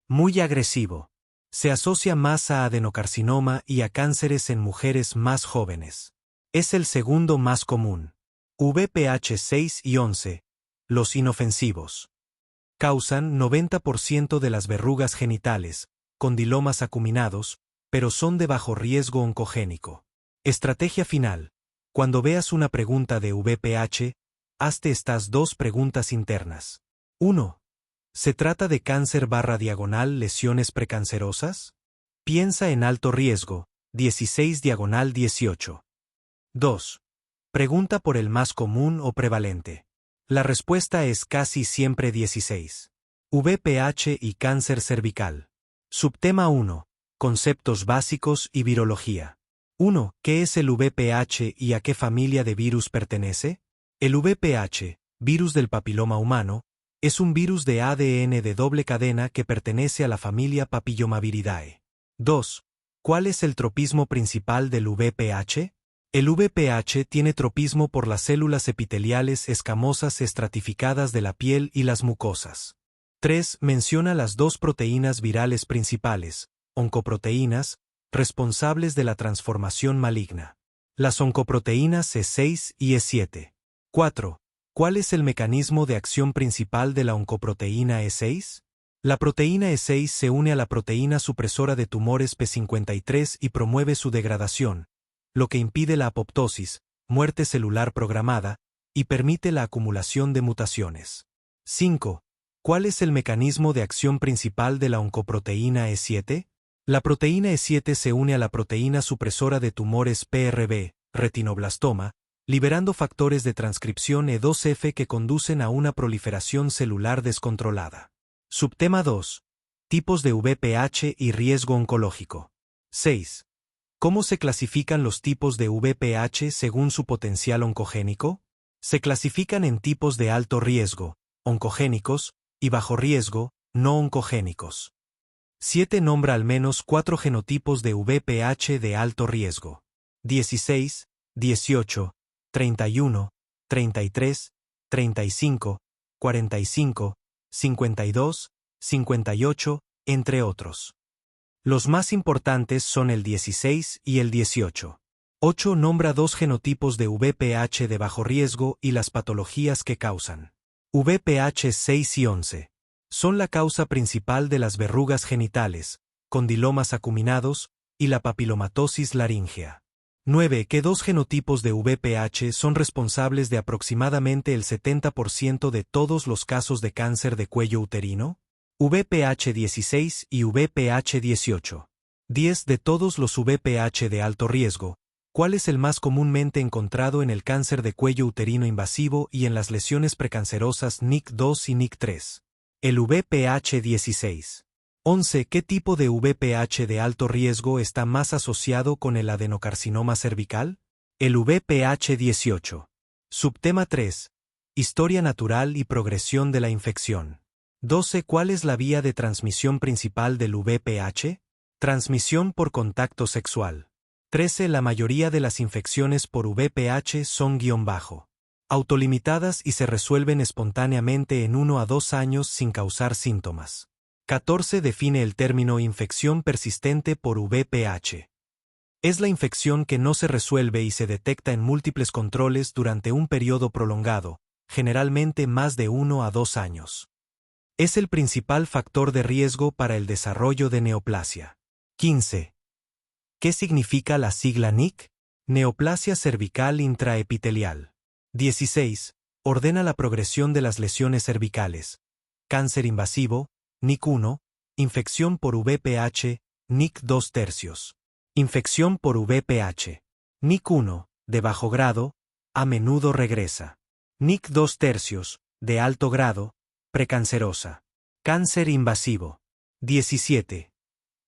Speaker 1: Muy agresivo. Se asocia más a adenocarcinoma y a cánceres en mujeres más jóvenes. Es el segundo más común. VPH6 y 11, los inofensivos. Causan 90% de las verrugas genitales, condilomas acuminados, pero son de bajo riesgo oncogénico. Estrategia final. Cuando veas una pregunta de VPH, hazte estas dos preguntas internas. 1. ¿Se trata de cáncer/diagonal lesiones precancerosas? Piensa en alto riesgo, 16/18. 2. Pregunta por el más común o prevalente. La respuesta es casi siempre 16. VPH y cáncer cervical. Subtema 1. Conceptos básicos y virología. 1. ¿Qué es el VPH y a qué familia de virus pertenece? El VPH, virus del papiloma humano, es un virus de ADN de doble cadena que pertenece a la familia Papillomaviridae. 2. ¿Cuál es el tropismo principal del VPH? El VPH tiene tropismo por las células epiteliales escamosas estratificadas de la piel y las mucosas. 3. Menciona las dos proteínas virales principales, oncoproteínas, responsables de la transformación maligna. Las oncoproteínas E6 y E7. 4. ¿Cuál es el mecanismo de acción principal de la oncoproteína E6? La proteína E6 se une a la proteína supresora de tumores P53 y promueve su degradación, lo que impide la apoptosis, muerte celular programada, y permite la acumulación de mutaciones. 5. ¿Cuál es el mecanismo de acción principal de la oncoproteína E7? La proteína E7 se une a la proteína supresora de tumores PRB, retinoblastoma, liberando factores de transcripción E2F que conducen a una proliferación celular descontrolada. Subtema 2. Tipos de VPH y riesgo oncológico. 6. ¿Cómo se clasifican los tipos de VPH según su potencial oncogénico? Se clasifican en tipos de alto riesgo, oncogénicos, y bajo riesgo, no oncogénicos. 7. Nombra al menos 4 genotipos de VPH de alto riesgo. 16, 18, 31, 33, 35, 45, 52, 58, entre otros. Los más importantes son el 16 y el 18. 8. Nombra 2 genotipos de VPH de bajo riesgo y las patologías que causan. VPH 6 y 11. Son la causa principal de las verrugas genitales, condilomas acuminados, y la papilomatosis laríngea. 9. ¿Qué 2 genotipos de VPH son responsables de aproximadamente el 70% de todos los casos de cáncer de cuello uterino? VPH 16 y VPH 18. 10. De todos los VPH de alto riesgo, ¿cuál es el más comúnmente encontrado en el cáncer de cuello uterino invasivo y en las lesiones precancerosas NIC 2 y NIC 3? El VPH 16. 11. ¿Qué tipo de VPH de alto riesgo está más asociado con el adenocarcinoma cervical? El VPH 18. Subtema 3. Historia natural y progresión de la infección. 12. ¿Cuál es la vía de transmisión principal del VPH? Transmisión por contacto sexual. 13. La mayoría de las infecciones por VPH son _ autolimitadas y se resuelven espontáneamente en 1 a 2 años sin causar síntomas. 14. Define el término infección persistente por VPH. Es la infección que no se resuelve y se detecta en múltiples controles durante un periodo prolongado, generalmente más de 1 a 2 años. Es el principal factor de riesgo para el desarrollo de neoplasia. 15. ¿Qué significa la sigla NIC? Neoplasia cervical intraepitelial. 16. Ordena la progresión de las lesiones cervicales. Cáncer invasivo, NIC1, infección por VPH, NIC 2/3. Infección por VPH. NIC1, de bajo grado, a menudo regresa. NIC 2/3, de alto grado, precancerosa. Cáncer invasivo. 17.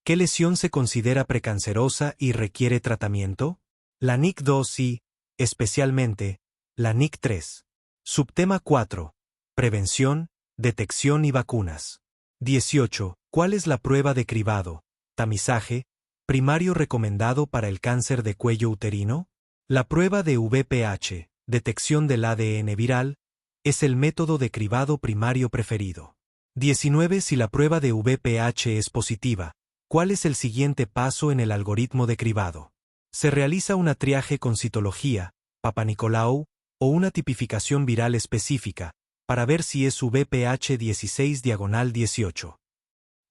Speaker 1: ¿Qué lesión se considera precancerosa y requiere tratamiento? La NIC 2 y, especialmente, la NIC 3. Subtema 4. Prevención, detección y vacunas. 18. ¿Cuál es la prueba de cribado, tamizaje, primario recomendado para el cáncer de cuello uterino? La prueba de VPH, detección del ADN viral, es el método de cribado primario preferido. 19. Si la prueba de VPH es positiva, ¿cuál es el siguiente paso en el algoritmo de cribado? Se realiza una triaje con citología, Papanicolau, o una tipificación viral específica, para ver si es VPH 16/18.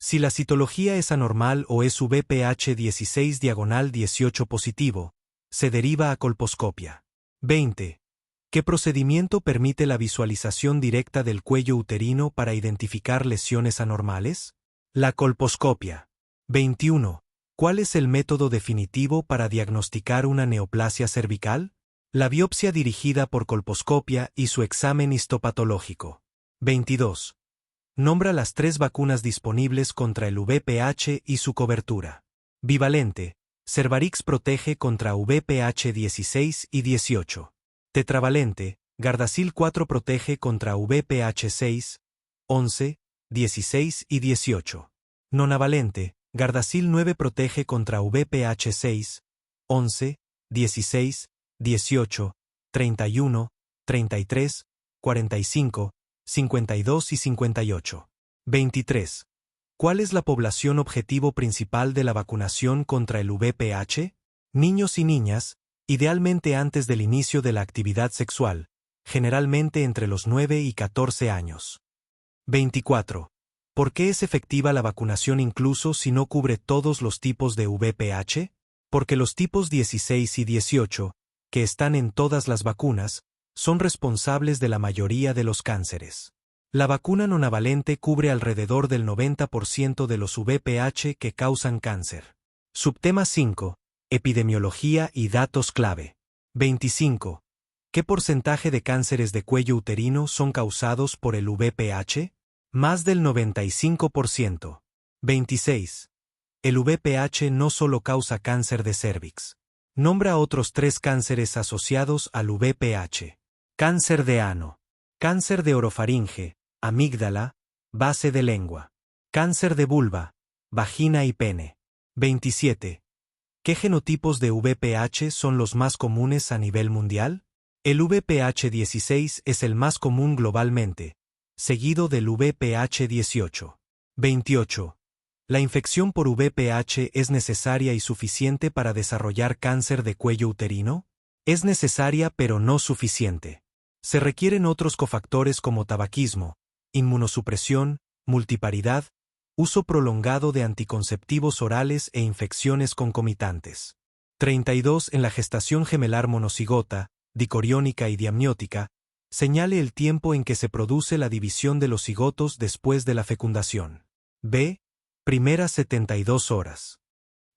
Speaker 1: Si la citología es anormal o es VPH 16/18 positivo, se deriva a colposcopia. 20. ¿Qué procedimiento permite la visualización directa del cuello uterino para identificar lesiones anormales? La colposcopia. 21. ¿Cuál es el método definitivo para diagnosticar una neoplasia cervical? La biopsia dirigida por colposcopia y su examen histopatológico. 22. Nombra las 3 vacunas disponibles contra el VPH y su cobertura. Bivalente. Cervarix protege contra VPH 16 y 18. Tetravalente. Gardasil 4 protege contra VPH 6, 11, 16 y 18. Nonavalente. Gardasil 9 protege contra VPH 6, 11, 16, 18, 31, 33, 45, 52 y 58. 23. ¿Cuál es la población objetivo principal de la vacunación contra el VPH? Niños y niñas, idealmente antes del inicio de la actividad sexual, generalmente entre los 9 y 14 años. 24. ¿Por qué es efectiva la vacunación incluso si no cubre todos los tipos de VPH? Porque los tipos 16 y 18, que están en todas las vacunas, son responsables de la mayoría de los cánceres. La vacuna nonavalente cubre alrededor del 90% de los VPH que causan cáncer. Subtema 5. Epidemiología y datos clave. 25. ¿Qué porcentaje de cánceres de cuello uterino son causados por el VPH? Más del 95%. 26. El VPH no solo causa cáncer de cérvix. Nombra otros 3 cánceres asociados al VPH. Cáncer de ano. Cáncer de orofaringe, amígdala, base de lengua. Cáncer de vulva, vagina y pene. 27. ¿Qué genotipos de VPH son los más comunes a nivel mundial? El VPH 16 es el más común globalmente, seguido del VPH 18. 28. ¿La infección por VPH es necesaria y suficiente para desarrollar cáncer de cuello uterino? Es necesaria pero no suficiente. Se requieren otros cofactores como tabaquismo, inmunosupresión, multiparidad, uso prolongado de anticonceptivos orales e infecciones concomitantes. 32. En la gestación gemelar monocigota, dicoriónica y diamniótica, señale el tiempo en que se produce la división de los cigotos después de la fecundación. B. Primeras 72 horas.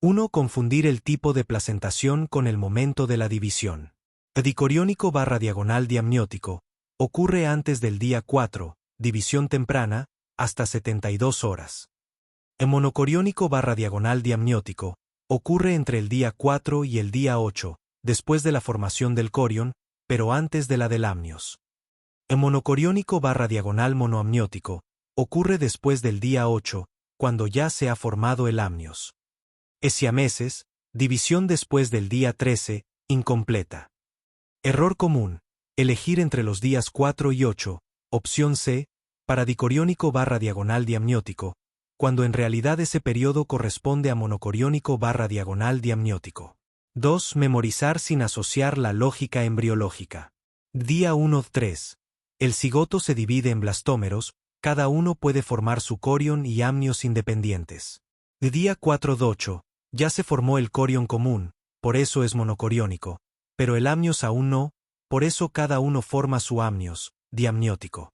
Speaker 1: 1. Confundir el tipo de placentación con el momento de la división. Dicoriónico/diamniótico, ocurre antes del día 4, división temprana, hasta 72 horas. Monocoriónico/diamniótico, ocurre entre el día 4 y el día 8, después de la formación del corión, pero antes de la del amnios. Monocoriónico/monoamniótico, ocurre después del día 8, cuando ya se ha formado el amnios. Siameses, división después del día 13, incompleta. Error común, elegir entre los días 4 y 8, opción C, para dicoriónico/diamniótico, cuando en realidad ese periodo corresponde a monocoriónico/diamniótico. 2. Memorizar sin asociar la lógica embriológica. Día 1-3. El cigoto se divide en blastómeros, cada uno puede formar su corión y amnios independientes. Día 4-8. Ya se formó el corión común, por eso es monocoriónico, pero el amnios aún no, por eso cada uno forma su amnios, diamniótico.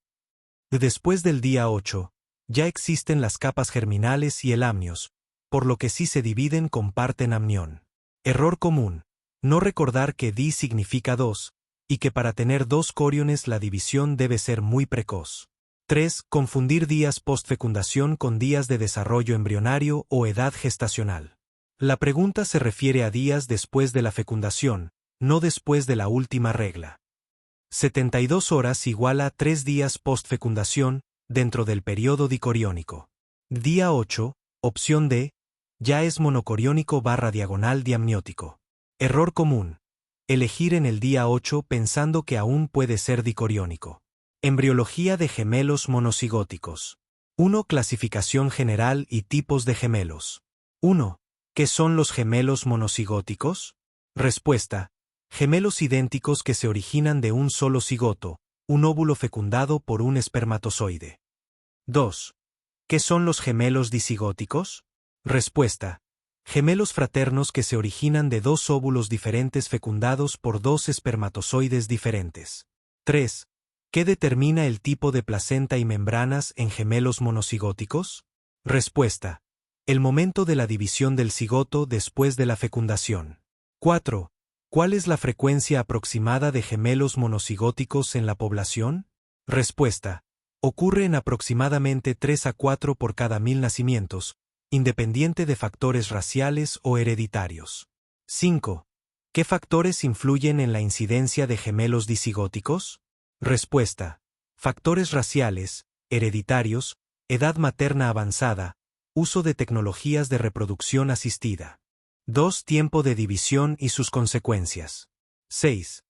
Speaker 1: Después del día 8, ya existen las capas germinales y el amnios, por lo que si se dividen comparten amnión. Error común: no recordar que di significa 2, y que para tener 2 coriones la división debe ser muy precoz. 3. Confundir días postfecundación con días de desarrollo embrionario o edad gestacional. La pregunta se refiere a días después de la fecundación, no después de la última regla. 72 horas igual a 3 días postfecundación, dentro del periodo dicoriónico. Día 8, opción D, ya es monocoriónico/diagonal diamniótico. Error común: elegir en el día 8 pensando que aún puede ser dicoriónico. Embriología de gemelos monocigóticos. 1. Clasificación general y tipos de gemelos. 1. ¿Qué son los gemelos monocigóticos? Respuesta: gemelos idénticos que se originan de un solo cigoto, un óvulo fecundado por un espermatozoide. 2. ¿Qué son los gemelos disigóticos? Respuesta: gemelos fraternos que se originan de 2 óvulos diferentes fecundados por 2 espermatozoides diferentes. 3. ¿Qué determina el tipo de placenta y membranas en gemelos monocigóticos? Respuesta: el momento de la división del cigoto después de la fecundación. 4. ¿Cuál es la frecuencia aproximada de gemelos monocigóticos en la población? Respuesta: ocurre en aproximadamente 3 a 4 por cada 1000 nacimientos, independiente de factores raciales o hereditarios. 5. ¿Qué factores influyen en la incidencia de gemelos disigóticos? Respuesta: factores raciales, hereditarios, edad materna avanzada, uso de tecnologías de reproducción asistida. 2. Tiempo de división y sus consecuencias. 6.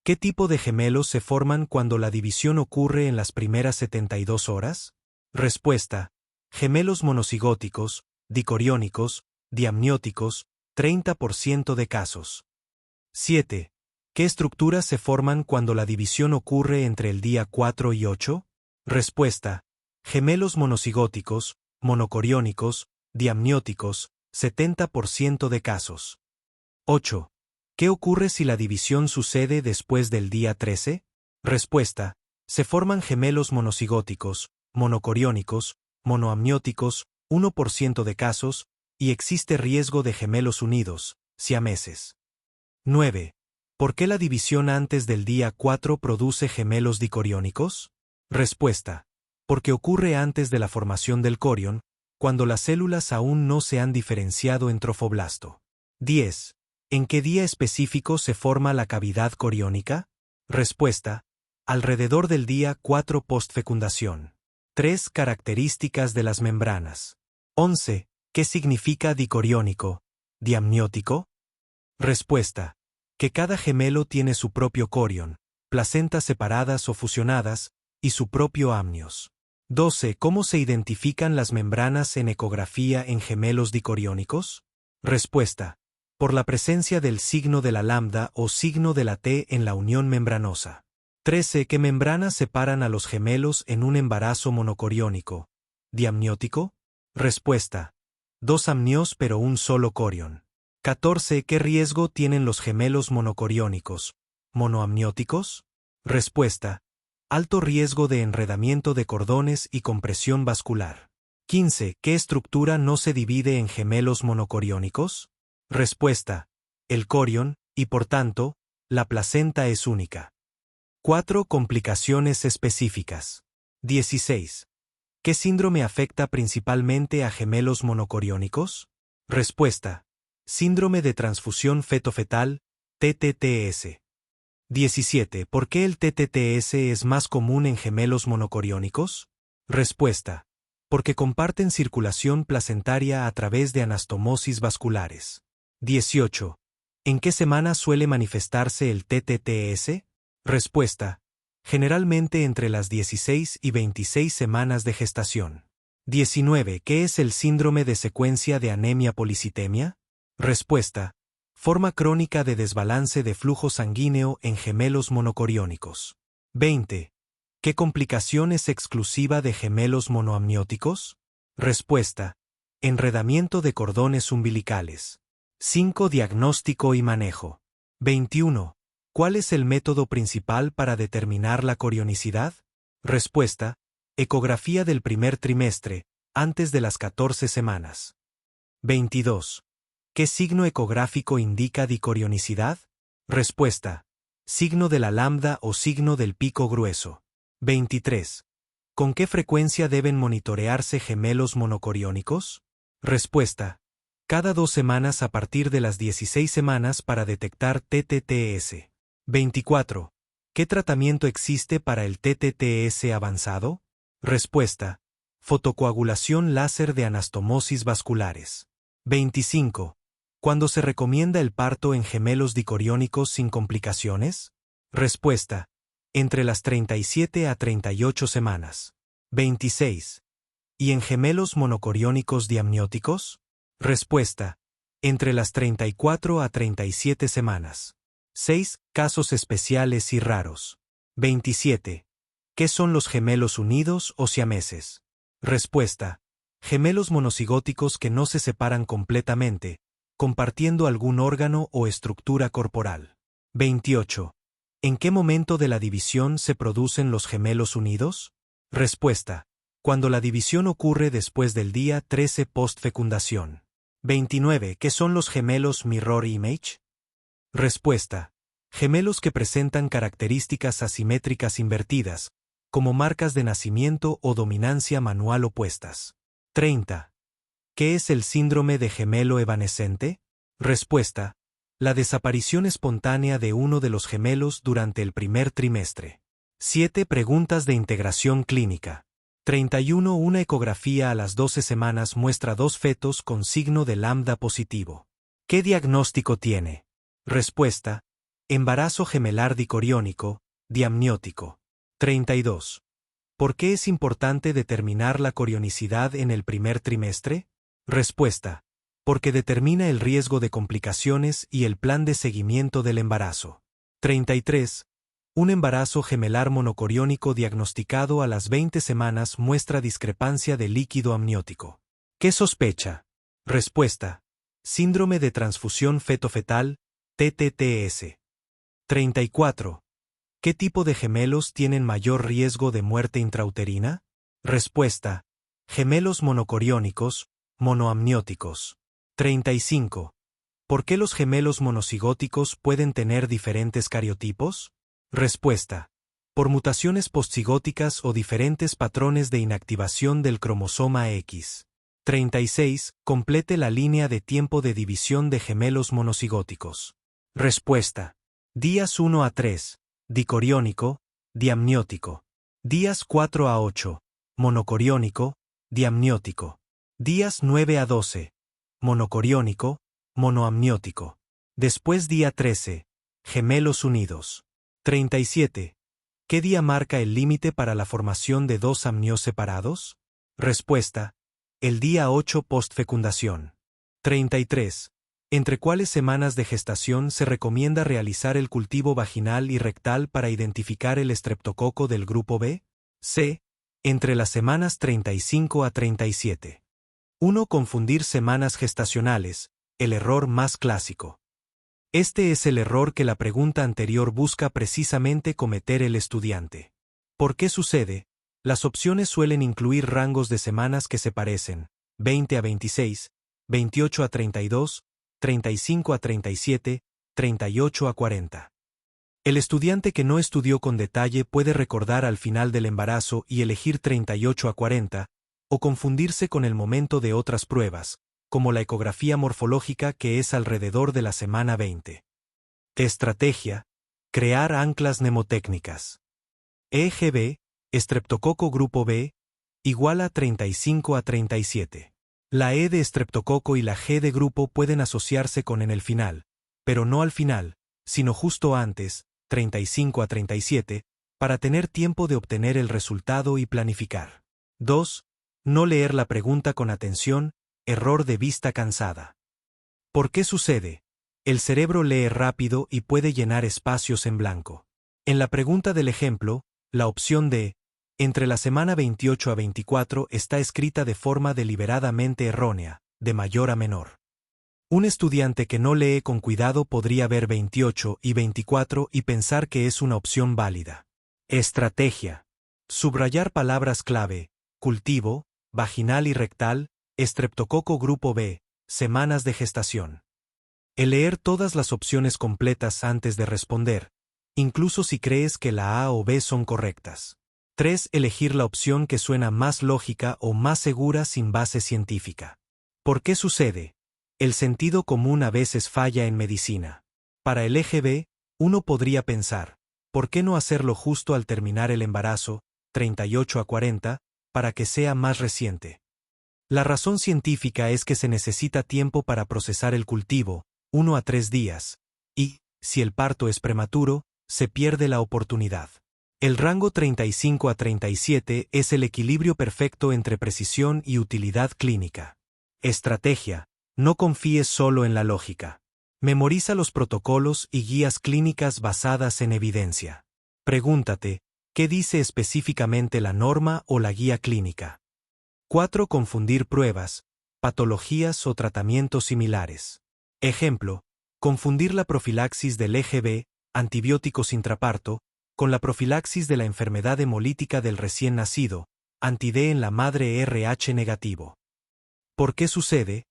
Speaker 1: ¿Qué tipo de gemelos se forman cuando la división ocurre en las primeras 72 horas? Respuesta: gemelos monocigóticos, dicoriónicos, diamnióticos, 30% de casos. 7. ¿Qué estructuras se forman cuando la división ocurre entre el día 4 y 8? Respuesta: gemelos monocigóticos, monocoriónicos, diamnióticos, 70% de casos. 8. ¿Qué ocurre si la división sucede después del día 13? Respuesta: se forman gemelos monocigóticos, monocoriónicos, monoamnióticos, 1% de casos, y existe riesgo de gemelos unidos, siameses. 9. ¿Por qué la división antes del día 4 produce gemelos dicoriónicos? Respuesta: porque ocurre antes de la formación del corión, cuando las células aún no se han diferenciado en trofoblasto. 10. ¿En qué día específico se forma la cavidad coriónica? Respuesta: alrededor del día 4 postfecundación. 3. Características de las membranas. 11. ¿Qué significa dicoriónico? ¿Diamniótico? Respuesta: que cada gemelo tiene su propio corión, placentas separadas o fusionadas, y su propio amnios. 12. ¿Cómo se identifican las membranas en ecografía en gemelos dicoriónicos? Respuesta: por la presencia del signo de la lambda o signo de la T en la unión membranosa. 13. ¿Qué membranas separan a los gemelos en un embarazo monocoriónico? ¿Diamniótico? Respuesta: 2 amnios pero un solo corión. 14. ¿Qué riesgo tienen los gemelos monocoriónicos? ¿Monoamnióticos? Respuesta: alto riesgo de enredamiento de cordones y compresión vascular. 15. ¿Qué estructura no se divide en gemelos monocoriónicos? Respuesta: el corión, y por tanto, la placenta es única. 4. Complicaciones específicas. 16. ¿Qué síndrome afecta principalmente a gemelos monocoriónicos? Respuesta: síndrome de transfusión feto-fetal, TTTS. 17. ¿Por qué el TTTS es más común en gemelos monocoriónicos? Respuesta: porque comparten circulación placentaria a través de anastomosis vasculares. 18. ¿En qué semana suele manifestarse el TTTS? Respuesta: generalmente entre las 16 y 26 semanas de gestación. 19. ¿Qué es el síndrome de secuencia de anemia policitemia? Respuesta: forma crónica de desbalance de flujo sanguíneo en gemelos monocoriónicos. 20. ¿Qué complicación es exclusiva de gemelos monoamnióticos? Respuesta: enredamiento de cordones umbilicales. 5. Diagnóstico y manejo. 21. ¿Cuál es el método principal para determinar la corionicidad? Respuesta: ecografía del primer trimestre, antes de las 14 semanas. 22. ¿Qué signo ecográfico indica dicorionicidad? Respuesta: signo de la lambda o signo del pico grueso. 23. ¿Con qué frecuencia deben monitorearse gemelos monocoriónicos? Respuesta: cada 2 semanas a partir de las 16 semanas para detectar TTTS. 24. ¿Qué tratamiento existe para el TTTS avanzado? Respuesta: fotocoagulación láser de anastomosis vasculares. 25. ¿Cuándo se recomienda el parto en gemelos dicoriónicos sin complicaciones? Respuesta: entre las 37 a 38 semanas. 26. ¿Y en gemelos monocoriónicos diamnióticos? Respuesta: entre las 34 a 37 semanas. 6. Casos especiales y raros. 27. ¿Qué son los gemelos unidos o siameses? Respuesta: gemelos monocigóticos que no se separan completamente, compartiendo algún órgano o estructura corporal. 28. ¿En qué momento de la división se producen los gemelos unidos? Respuesta: cuando la división ocurre después del día 13 postfecundación. 29. ¿Qué son los gemelos mirror image? Respuesta: gemelos que presentan características asimétricas invertidas, como marcas de nacimiento o dominancia manual opuestas. 30. ¿Qué es el síndrome de gemelo evanescente? Respuesta: la desaparición espontánea de uno de los gemelos durante el primer trimestre. 7. Preguntas de integración clínica. 31. Una ecografía a las 12 semanas muestra 2 fetos con signo de lambda positivo. ¿Qué diagnóstico tiene? Respuesta: embarazo gemelar dicoriónico, diamniótico. 32. ¿Por qué es importante determinar la corionicidad en el primer trimestre? Respuesta: porque determina el riesgo de complicaciones y el plan de seguimiento del embarazo. 33. Un embarazo gemelar monocoriónico diagnosticado a las 20 semanas muestra discrepancia de líquido amniótico. ¿Qué sospecha? Respuesta: síndrome de transfusión feto-fetal, TTTS. 34. ¿Qué tipo de gemelos tienen mayor riesgo de muerte intrauterina? Respuesta: gemelos monocoriónicos, monoamnióticos. 35. ¿Por qué los gemelos monocigóticos pueden tener diferentes cariotipos? Respuesta: por mutaciones postcigóticas o diferentes patrones de inactivación del cromosoma X. 36. Complete la línea de tiempo de división de gemelos monocigóticos. Respuesta: días 1 a 3, dicoriónico, diamniótico. Días 4 a 8, monocoriónico, diamniótico. Días 9 a 12, monocoriónico, monoamniótico. Después día 13, gemelos unidos. 37. ¿Qué día marca el límite para la formación de 2 amnios separados? Respuesta: el día 8 postfecundación. 33. ¿Entre cuáles semanas de gestación se recomienda realizar el cultivo vaginal y rectal para identificar el estreptococo del grupo B? C. Entre las semanas 35 a 37. 1. Confundir semanas gestacionales, el error más clásico. Este es el error que la pregunta anterior busca precisamente cometer el estudiante. ¿Por qué sucede? Las opciones suelen incluir rangos de semanas que se parecen: 20 a 26, 28 a 32, 35 a 37, 38 a 40. El estudiante que no estudió con detalle puede recordar al final del embarazo y elegir 38 a 40, o confundirse con el momento de otras pruebas, como la ecografía morfológica que es alrededor de la semana 20. Estrategia: crear anclas mnemotécnicas. EGB, estreptococo grupo B, igual a 35 a 37. La E de estreptococo y la G de grupo pueden asociarse con en el final, pero no al final, sino justo antes, 35 a 37, para tener tiempo de obtener el resultado y planificar. 2. No leer la pregunta con atención, error de vista cansada. ¿Por qué sucede? El cerebro lee rápido y puede llenar espacios en blanco. En la pregunta del ejemplo, la opción D, entre la semana 28 a 24, está escrita de forma deliberadamente errónea, de mayor a menor. Un estudiante que no lee con cuidado podría ver 28 y 24 y pensar que es una opción válida. Estrategia. Subrayar palabras clave: cultivo, vaginal y rectal, estreptococo grupo B, semanas de gestación. El leer todas las opciones completas antes de responder, incluso si crees que la A o B son correctas. 3. Elegir la opción que suena más lógica o más segura sin base científica. ¿Por qué sucede? El sentido común a veces falla en medicina. Para el eje B, uno podría pensar, ¿por qué no hacerlo justo al terminar el embarazo, 38 a 40, para que sea más reciente? La razón científica es que se necesita tiempo para procesar el cultivo, 1 a 3 días, y, si el parto es prematuro, se pierde la oportunidad. El rango 35 a 37 es el equilibrio perfecto entre precisión y utilidad clínica. Estrategia. No confíes solo en la lógica. Memoriza los protocolos y guías clínicas basadas en evidencia. Pregúntate, ¿qué dice específicamente la norma o la guía clínica? 4. Confundir pruebas, patologías o tratamientos similares. Ejemplo, confundir la profilaxis del eje B, antibióticos intraparto, con la profilaxis de la enfermedad hemolítica del recién nacido, anti-D en la madre RH negativo. ¿Por qué sucede?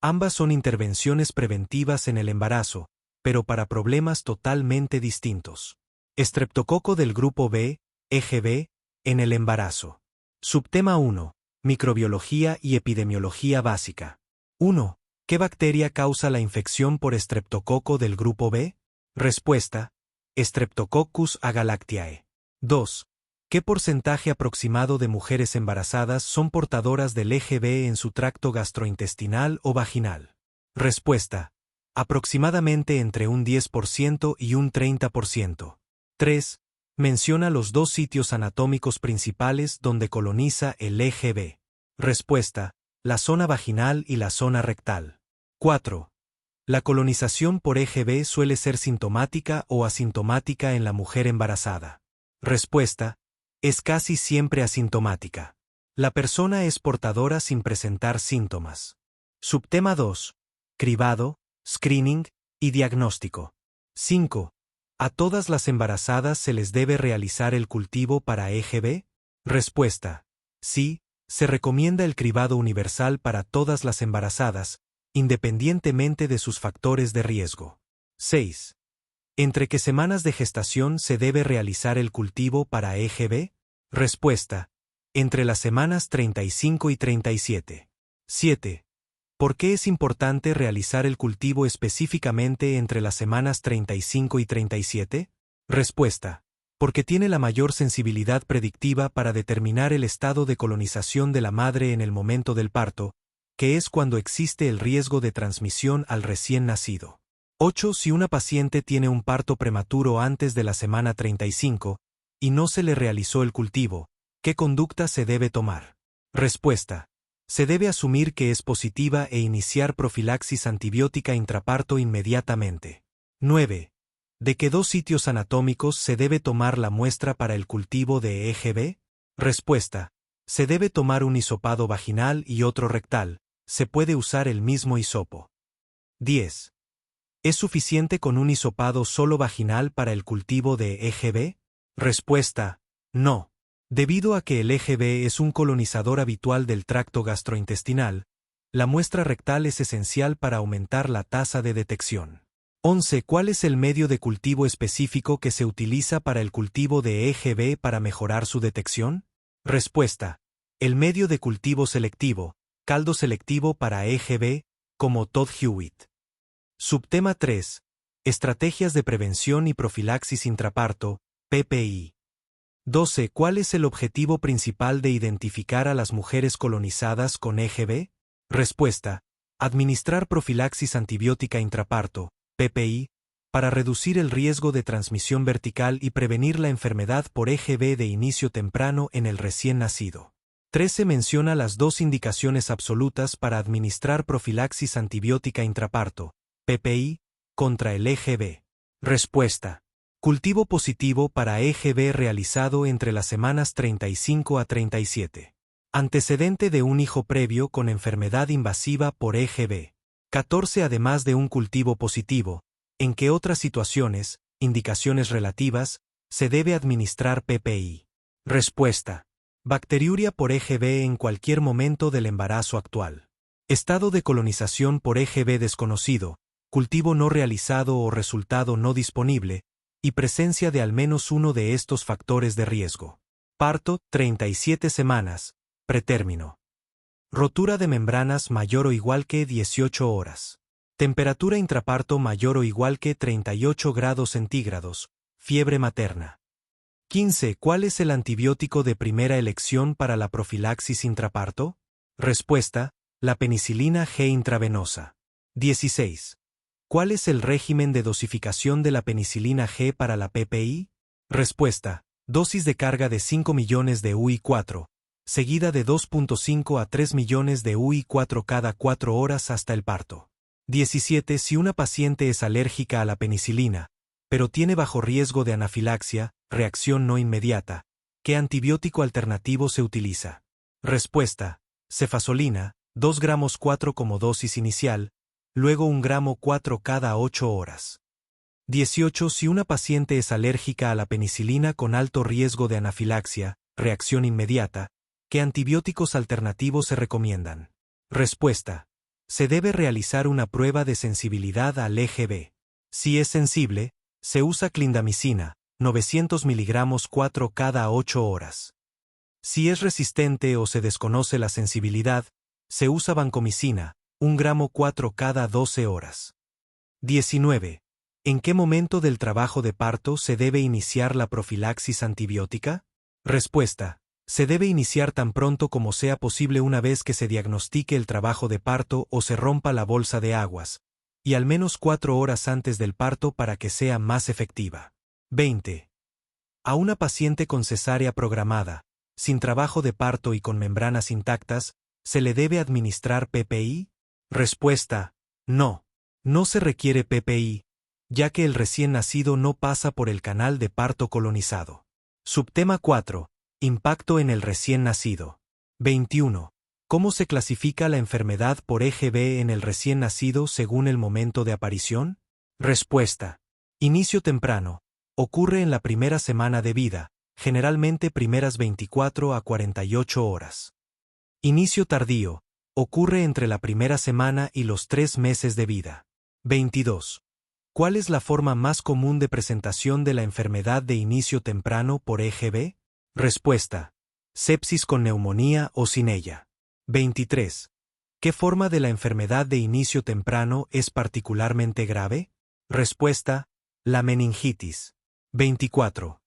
Speaker 1: Ambas son intervenciones preventivas en el embarazo, pero para problemas totalmente distintos. Estreptococo del grupo B, eje B, en el embarazo. Subtema 1. Microbiología y epidemiología básica. 1. ¿Qué bacteria causa la infección por estreptococo del grupo B? Respuesta: Streptococcus agalactiae. 2. ¿Qué porcentaje aproximado de mujeres embarazadas son portadoras del eje B en su tracto gastrointestinal o vaginal? Respuesta: aproximadamente entre un 10% y un 30%. 3. Menciona los dos sitios anatómicos principales donde coloniza el eje B. Respuesta: la zona vaginal y la zona rectal. 4. La colonización por eje B suele ser sintomática o asintomática en la mujer embarazada. Respuesta: es casi siempre asintomática. La persona es portadora sin presentar síntomas. Subtema 2. Cribado, screening y diagnóstico. 5. ¿A todas las embarazadas se les debe realizar el cultivo para eje B? Respuesta: sí, se recomienda el cribado universal para todas las embarazadas, independientemente de sus factores de riesgo. 6. ¿Entre qué semanas de gestación se debe realizar el cultivo para eje B? Respuesta: entre las semanas 35 y 37. 7. ¿Por qué es importante realizar el cultivo específicamente entre las semanas 35 y 37? Respuesta: porque tiene la mayor sensibilidad predictiva para determinar el estado de colonización de la madre en el momento del parto, que es cuando existe el riesgo de transmisión al recién nacido. 8. Si una paciente tiene un parto prematuro antes de la semana 35 y no se le realizó el cultivo, ¿qué conducta se debe tomar? Respuesta: se debe asumir que es positiva e iniciar profilaxis antibiótica intraparto inmediatamente. 9. ¿De qué dos sitios anatómicos se debe tomar la muestra para el cultivo de eje B? Respuesta: se debe tomar un hisopado vaginal y otro rectal, se puede usar el mismo hisopo. 10. ¿Es suficiente con un hisopado solo vaginal para el cultivo de eje B? Respuesta: no. Debido a que el eje B es un colonizador habitual del tracto gastrointestinal, la muestra rectal es esencial para aumentar la tasa de detección. 11. ¿Cuál es el medio de cultivo específico que se utiliza para el cultivo de eje B para mejorar su detección? Respuesta: el medio de cultivo selectivo, caldo selectivo para eje B, como Todd Hewitt. Subtema 3. Estrategias de prevención y profilaxis intraparto, PPI. 12. ¿Cuál es el objetivo principal de identificar a las mujeres colonizadas con eje B? Respuesta: administrar profilaxis antibiótica intraparto, PPI, para reducir el riesgo de transmisión vertical y prevenir la enfermedad por eje B de inicio temprano en el recién nacido. 13. Menciona las dos indicaciones absolutas para administrar profilaxis antibiótica intraparto, PPI, contra el eje B. Respuesta: cultivo positivo para eje B realizado entre las semanas 35 a 37. Antecedente de un hijo previo con enfermedad invasiva por eje B. 14. Además de un cultivo positivo, ¿en qué otras situaciones, indicaciones relativas, se debe administrar PPI? Respuesta. Bacteriuria por EGB en cualquier momento del embarazo actual. Estado de colonización por EGB desconocido, cultivo no realizado o resultado no disponible, y presencia de al menos uno de estos factores de riesgo. Parto, 37 semanas, pretérmino. Rotura de membranas mayor o igual que 18 horas. Temperatura intraparto mayor o igual que 38 grados centígrados, fiebre materna. 15. ¿Cuál es el antibiótico de primera elección para la profilaxis intraparto? Respuesta, la penicilina G intravenosa. 16. ¿Cuál es el régimen de dosificación de la penicilina G para la PPI? Respuesta, dosis de carga de 5 millones de UI4, seguida de 2.5 a 3 millones de UI4 cada 4 horas hasta el parto. 17. Si una paciente es alérgica a la penicilina, pero tiene bajo riesgo de anafilaxia, reacción no inmediata, ¿qué antibiótico alternativo se utiliza? Respuesta, cefazolina, 2 gramos 4 como dosis inicial, luego 1 gramo 4 cada 8 horas. 18. Si una paciente es alérgica a la penicilina con alto riesgo de anafilaxia, reacción inmediata, ¿qué antibióticos alternativos se recomiendan? Respuesta, se debe realizar una prueba de sensibilidad al EGB. Si es sensible, se usa clindamicina, 900 miligramos 4 cada 8 horas. Si es resistente o se desconoce la sensibilidad, se usa vancomicina, 1 gramo 4 cada 12 horas. 19. ¿En qué momento del trabajo de parto se debe iniciar la profilaxis antibiótica? Respuesta, se debe iniciar tan pronto como sea posible una vez que se diagnostique el trabajo de parto o se rompa la bolsa de aguas, y al menos 4 horas antes del parto para que sea más efectiva. 20. A una paciente con cesárea programada, sin trabajo de parto y con membranas intactas, ¿se le debe administrar PPI? Respuesta, no. No se requiere PPI, ya que el recién nacido no pasa por el canal de parto colonizado. Subtema 4. Impacto en el recién nacido. 21. ¿Cómo se clasifica la enfermedad por EGB en el recién nacido según el momento de aparición? Respuesta. Inicio temprano. Ocurre en la primera semana de vida, generalmente primeras 24 a 48 horas. Inicio tardío. Ocurre entre la primera semana y los 3 meses de vida. 22. ¿Cuál es la forma más común de presentación de la enfermedad de inicio temprano por EGB? Respuesta. Sepsis con neumonía o sin ella. 23. ¿Qué forma de la enfermedad de inicio temprano es particularmente grave? Respuesta. La meningitis. 24.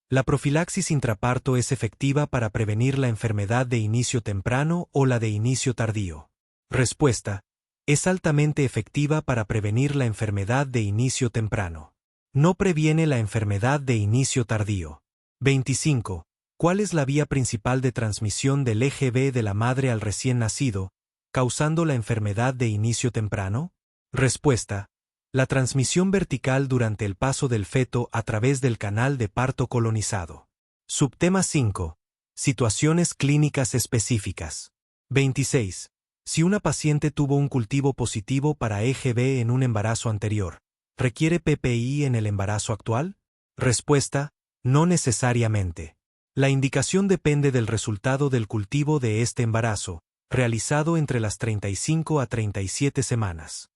Speaker 1: ¿La profilaxis intraparto es efectiva para prevenir la enfermedad de inicio temprano o la de inicio tardío? Respuesta. Es altamente efectiva para prevenir la enfermedad de inicio temprano. No previene la enfermedad de inicio tardío. 25. ¿Cuál es la vía principal de transmisión del EGB de la madre al recién nacido, causando la enfermedad de inicio temprano? Respuesta. La transmisión vertical durante el paso del feto a través del canal de parto colonizado. Subtema 5. Situaciones clínicas específicas. 26. Si una paciente tuvo un cultivo positivo para EGB en un embarazo anterior, ¿requiere PPI en el embarazo actual? Respuesta. No necesariamente. La indicación depende del resultado del cultivo de este embarazo, realizado entre las 35 a 37 semanas.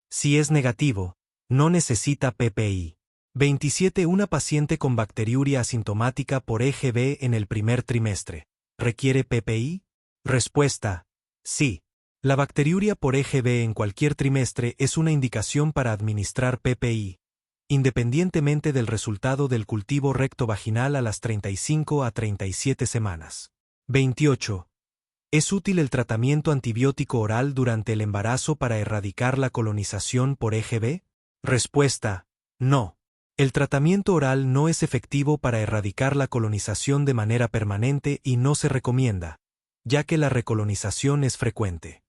Speaker 1: Si es negativo, no necesita PPI. 27. Una paciente con bacteriuria asintomática por EGB en el primer trimestre, ¿requiere PPI? Respuesta, sí. La bacteriuria por EGB en cualquier trimestre es una indicación para administrar PPI, independientemente del resultado del cultivo rectovaginal a las 35 a 37 semanas. 28. ¿Es útil el tratamiento antibiótico oral durante el embarazo para erradicar la colonización por EGB? Respuesta, no. El tratamiento oral no es efectivo para erradicar la colonización de manera permanente y no se recomienda, ya que la recolonización es frecuente.